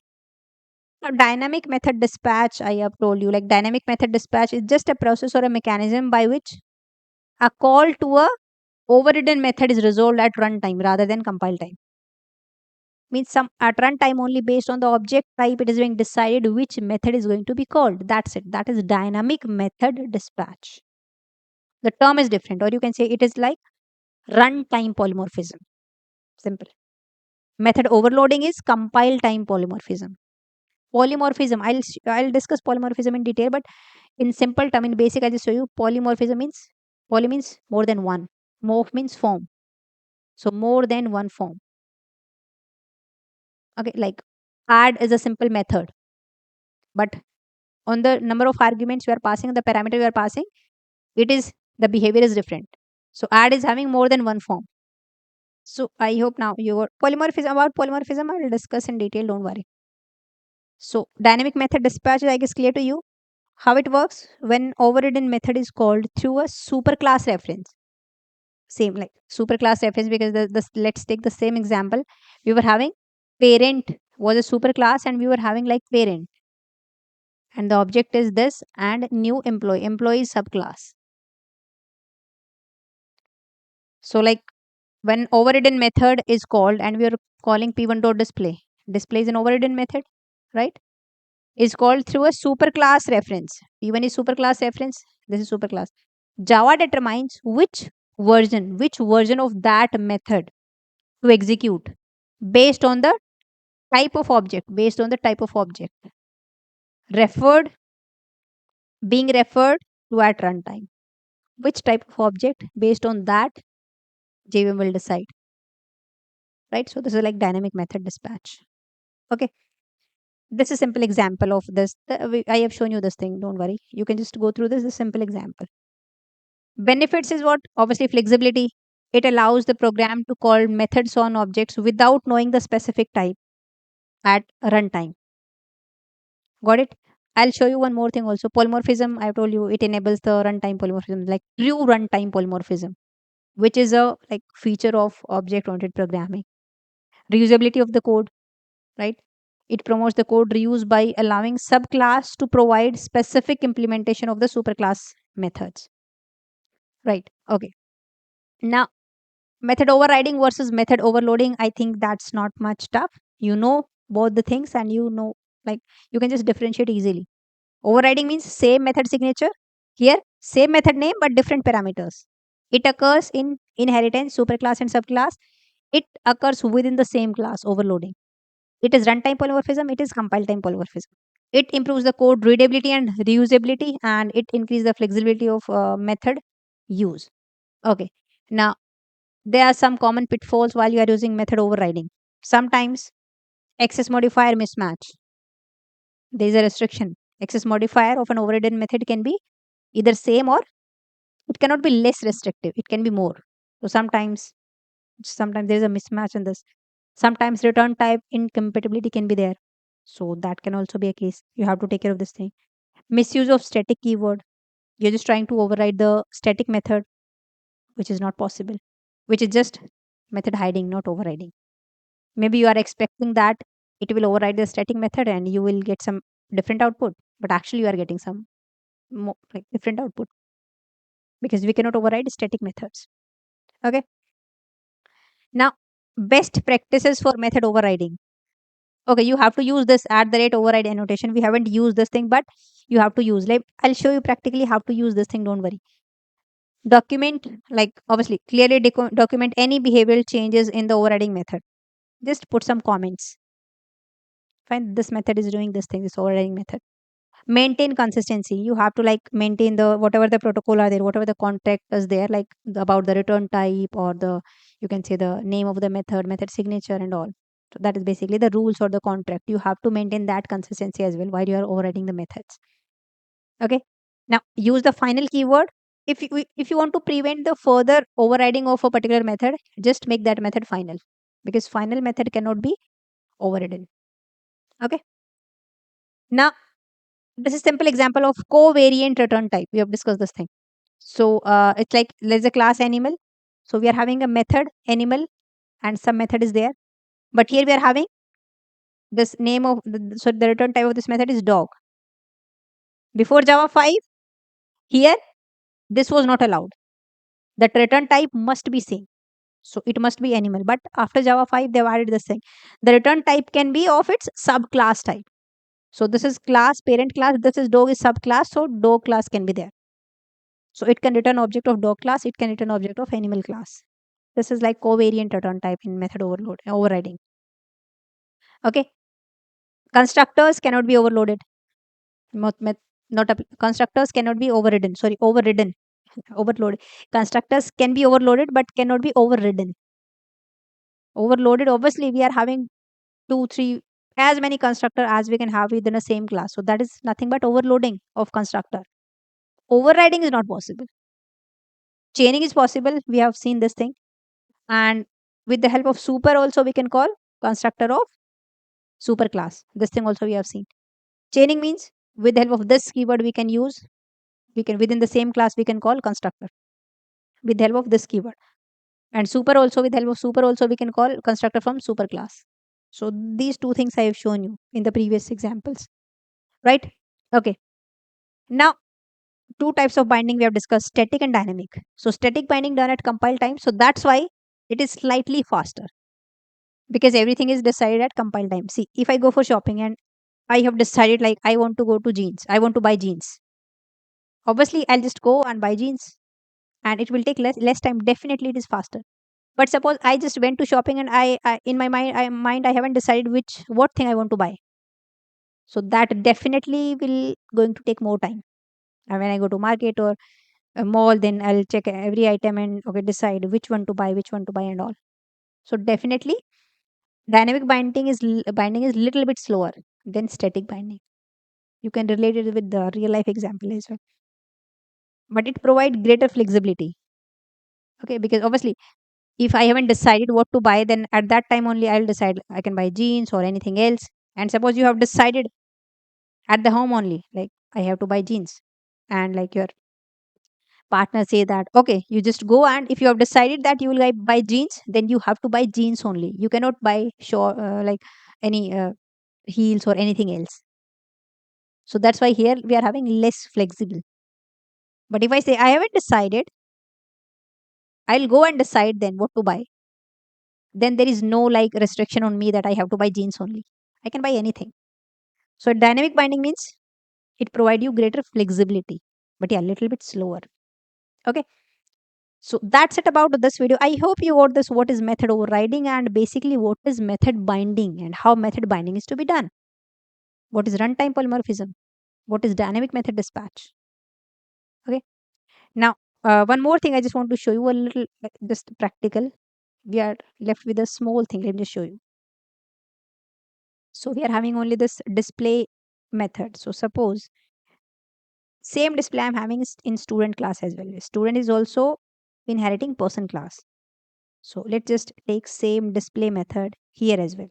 Now dynamic method dispatch, I have told you, dynamic method dispatch is just a process or a mechanism by which a call to a overridden method is resolved at runtime rather than compile time. Means some at runtime only, based on the object type it is being decided which method is going to be called. That's it. That is dynamic method dispatch. The term is different, or you can say it is like runtime polymorphism. Simple. Method overloading is compile time polymorphism. Polymorphism, I'll discuss polymorphism in detail, but in simple term, in basic, I just show you polymorphism means poly means more than one, morph means form, so more than one form. Okay, like add is a simple method, but on the number of arguments you are passing, the parameter you are passing, it is the behavior is different. So add is having more than one form. So I hope now your polymorphism, about polymorphism I will discuss in detail, don't worry. So dynamic method dispatch, I guess clear to you how it works. When overridden method is called through a superclass reference, same like superclass reference, because let's take the same example we were having. parent was a superclass and we were having like parent, and the object is this, and new employee is subclass. So like when overridden method is called and we are calling p1 dot display is an overridden method, right? Is called through a superclass reference. P1 is superclass reference, this is superclass. Java determines which version of that method to execute based on the type of object referred being referred to at runtime. Which type of object based on that JVM will decide, right? So this is like dynamic method dispatch. Okay, this is a simple example of this. I have shown you this thing. Don't worry. You can just go through this simple example. Benefits is what? Obviously, flexibility. It allows the program to call methods on objects without knowing the specific type at runtime. Got it? I'll show you one more thing also. Polymorphism, I told you it enables the runtime polymorphism, like true runtime polymorphism, which is a like feature of object-oriented programming. Reusability of the code, right? It promotes the code reuse by allowing subclass to provide specific implementation of the superclass methods. Right. Okay. Now, method overriding versus method overloading, I think that's not much tough. You know both the things and you know, like, you can just differentiate easily. Overriding means same method signature. Here, same method name but different parameters. It occurs in inheritance, superclass, and subclass. It occurs within the same class, overloading. It is runtime polymorphism, it is compile time polymorphism. It improves the code readability and reusability, and it increases the flexibility of method use. Okay. Now, there are some common pitfalls while you are using method overriding. Sometimes access modifier mismatch. There is a restriction. Access modifier of an overridden method can be either same or it cannot be less restrictive. It can be more. So sometimes there is a mismatch in this. Sometimes return type incompatibility can be there. So that can also be a case. You have to take care of this thing. Misuse of static keyword. You're just trying to override the static method, which is not possible, which is just method hiding, not overriding. Maybe you are expecting that it will override the static method and you will get some different output, but actually you are getting some more, like different output, because we cannot override static methods. Okay. Now, best practices for method overriding. Okay, you have to use this at the rate override annotation. We haven't used this thing, but you have to use. Like, I'll show you practically how to use this thing. Don't worry. Document, like obviously clearly document any behavioral changes in the overriding method. Just put some comments. Fine, this method is doing this thing, this overriding method. Maintain consistency. You have to like maintain the whatever the protocol are there, whatever the contract is there, like about the return type or the, you can say, the name of the method signature and all. So that is basically the rules or the contract. You have to maintain that consistency as well while you are overriding the methods. Okay. Now use the final keyword. If you want to prevent the further overriding of a particular method, just make that method final, because final method cannot be overridden. Okay. Now, this is simple example of covariant return type. We have discussed this thing. So it's like there's a class animal. So we are having a method animal and some method is there. But here we are having this name of so the return type of this method is dog. Before Java 5, here this was not allowed. That return type must be same. So it must be animal. But after Java 5, they've added this thing. The return type can be of its subclass type. So this is class, parent class. This is dog is subclass. So dog class can be there. So it can return object of dog class. It can return object of animal class. This is like covariant return type in method overriding. Okay. Constructors cannot be overloaded. Constructors cannot be overridden. Sorry, overridden. Overloaded. Constructors can be overloaded but cannot be overridden. Overloaded, obviously, we are having 2, 3, as many constructor as we can have within a same class. So that is nothing but overloading of constructor. Overriding is not possible. Chaining is possible. We have seen this thing. And with the help of super also we can call constructor of superclass. This thing also we have seen. Chaining means with the help of this keyword we can use, we can within the same class we can call constructor with the help of this keyword. And super also, with the help of super also we can call constructor from superclass. So these two things I have shown you in the previous examples, right? Okay. Now, two types of binding we have discussed, static and dynamic. So static binding done at compile time. So that's why it is slightly faster because everything is decided at compile time. See, if I go for shopping and I have decided like I want to go to jeans, I want to buy jeans. Obviously, I'll just go and buy jeans and it will take less time. Definitely, it is faster. But suppose I just went to shopping and I in my mind I haven't decided which what thing I want to buy. So that definitely will going to take more time. And when I go to market or a mall, then I'll check every item and okay decide which one to buy and all. So definitely dynamic binding is little bit slower than static binding. You can relate it with the real life example as well. But it provide greater flexibility. Okay, because obviously if I haven't decided what to buy, then at that time only I'll decide I can buy jeans or anything else. And suppose you have decided at the home only, like I have to buy jeans, and like your partner say that okay, you just go and if you have decided that you will buy jeans, then you have to buy jeans only. You cannot buy short like any heels or anything else. So that's why here we are having less flexible. But if I say I haven't decided, I'll go and decide then what to buy. Then there is no like restriction on me that I have to buy jeans only. I can buy anything. So dynamic binding means it provide you greater flexibility, but yeah, a little bit slower. Okay. So that's it about this video. I hope you got this what is method overriding and basically what is method binding and how method binding is to be done. What is runtime polymorphism? What is dynamic method dispatch? Okay. Now, one more thing I just want to show you a little just practical. We are left with a small thing. Let me just show you. So we are having only this display method. So suppose same display I'm having is in student class as well. Student is also inheriting person class. So let's just take same display method here as well.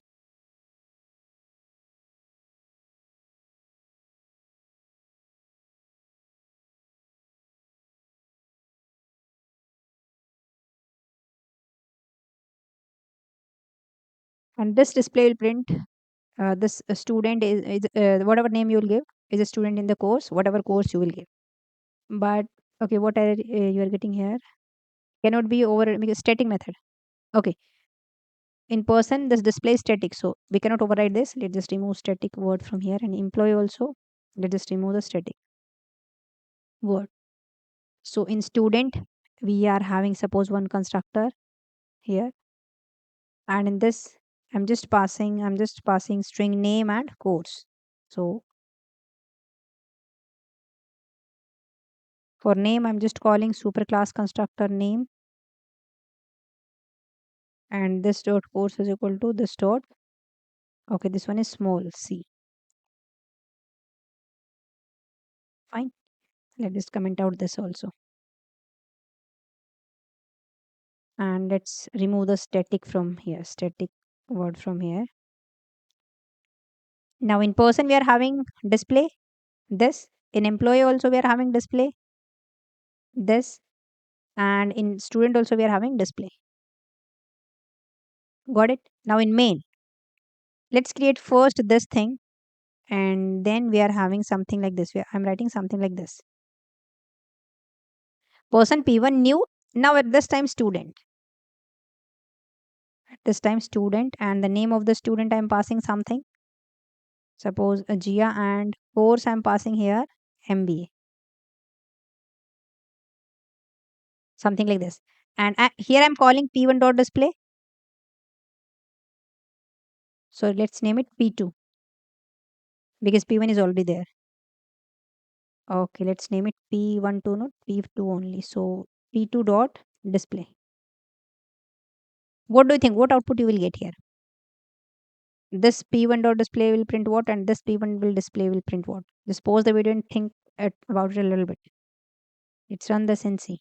And this display will print this student is whatever name you will give is a student in the course, whatever course you will give. But okay, what are you are getting here? Cannot be over because static method. Okay, in person this display is static, so we cannot override this. Let's just remove static word from here and employee also. Let's just remove the static word. So in student we are having suppose one constructor here, and in this I'm just passing string name and course. So for name I'm just calling superclass constructor name, and this dot course is equal to this dot, okay, this one is small c. Fine, let's just comment out this also, and let's remove the static from here, static word from here. Now in person we are having display this, in employee also we are having display this, and in student also we are having display. Got it? Now in main, let's create first this thing, and then we are having something like this. I'm writing something like this. Person P1 new. Now at this time student. At this time student, and the name of the student I'm passing something. Suppose a Gia, and course I'm passing here MBA. Something like this. And here I'm calling P1 dot display. So let's name it P2 because P1 is already there. Okay, let's name it P12, not P2 only. So P2 dot display. What do you think? What output you will get here? This P1 dot display will print what, and this P1 will display will print what? Just pause the video and think about it a little bit. Let's run this and see.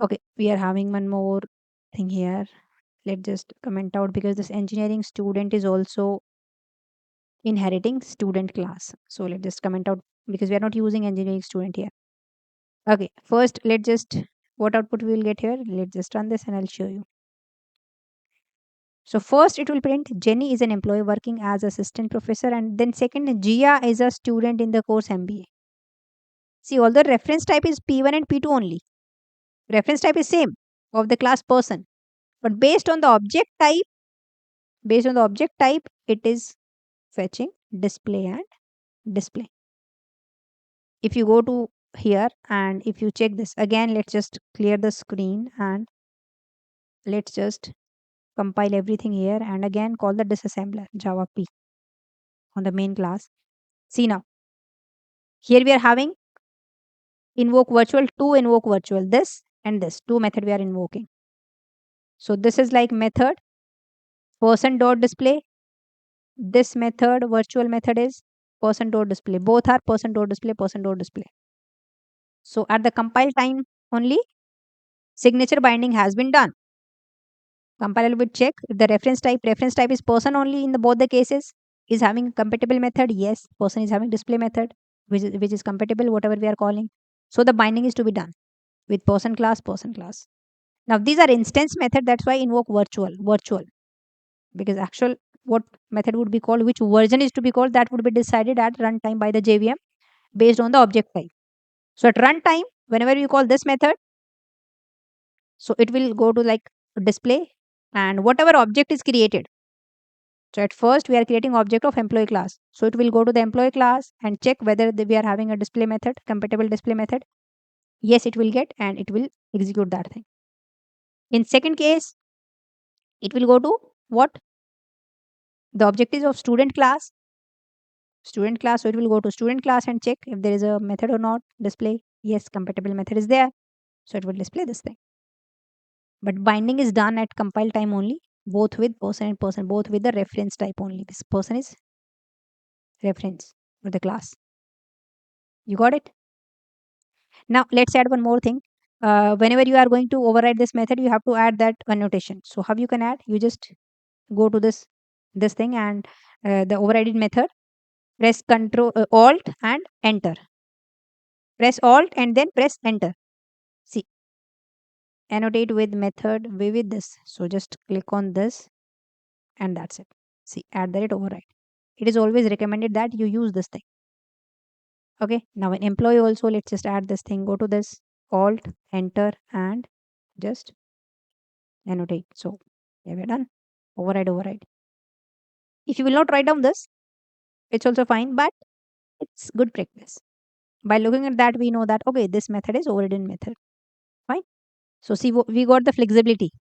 Okay, we are having one more thing here. Let's just comment out because this engineering student is also inheriting student class. So let's just comment out because we are not using engineering student here. Okay, first let's just what output we will get here. Let's just run this and I'll show you. So first it will print Jenny is an employee working as assistant professor, and then second Gia is a student in the course MBA. See, all the reference type is P1 and P2 only. Reference type is same of the class person, but based on the object type, it is fetching display and display. If you go to here and if you check this again, let's just clear the screen and let's just compile everything here and again call the disassembler Java P on the main class. See now, here we are having invoke virtual, to invoke virtual, this and this two method we are invoking. So this is like method person dot display. This method virtual method is person dot display. Both are person dot display, person dot display. So at the compile time only signature binding has been done. Compiler will check if the reference type is person only in the both the cases, is having a compatible method. Yes, person is having display method which is compatible whatever we are calling. So the binding is to be done with person class, person class. Now these are instance method, that's why invoke virtual, because actual what method would be called, which version is to be called, that would be decided at runtime by the JVM based on the object type. So at runtime, whenever you call this method, so it will go to like display and whatever object is created. So at first we are creating object of employee class. So it will go to the employee class and check whether we are having a display method, compatible display method. Yes, it will get and it will execute that thing. In second case, it will go to what? The object is of student class. So it will go to student class and check if there is a method or not. Display. Yes, compatible method is there. So it will display this thing. But binding is done at compile time only, both with person and person, both with the reference type only. This person is reference for the class. You got it? Now let's add one more thing. Whenever you are going to override this method, you have to add that annotation. So how you can add? You just go to this thing and the overridden method. Press Control Alt and Enter. Press Alt and then press Enter. See, annotate with method with this. So just click on this and that's it. See, add that override. It is always recommended that you use this thing. Okay, now in employee also, let's just add this thing. Go to this Alt, Enter and just annotate. So yeah, we're done. Override. If you will not write down this, it's also fine, but it's good practice. By looking at that, we know that okay, this method is overridden method. Fine. So see, we got the flexibility.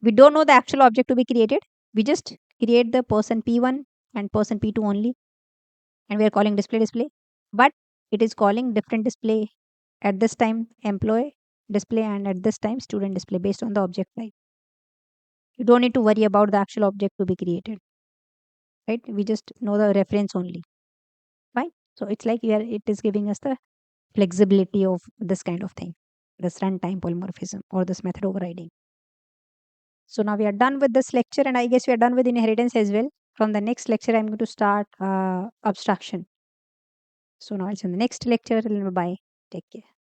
We don't know the actual object to be created. We just create the person P1 and person P2 only, and we are calling display. But it is calling different display at this time employee display and at this time student display based on the object type. You don't need to worry about the actual object to be created, right? We just know the reference only. Fine. So it's like it is giving us the flexibility of this kind of thing, this runtime polymorphism or this method overriding. So now we are done with this lecture, and I guess we are done with inheritance as well. From the next lecture, I'm going to start abstraction. So now it's in the next lecture. Bye. Take care.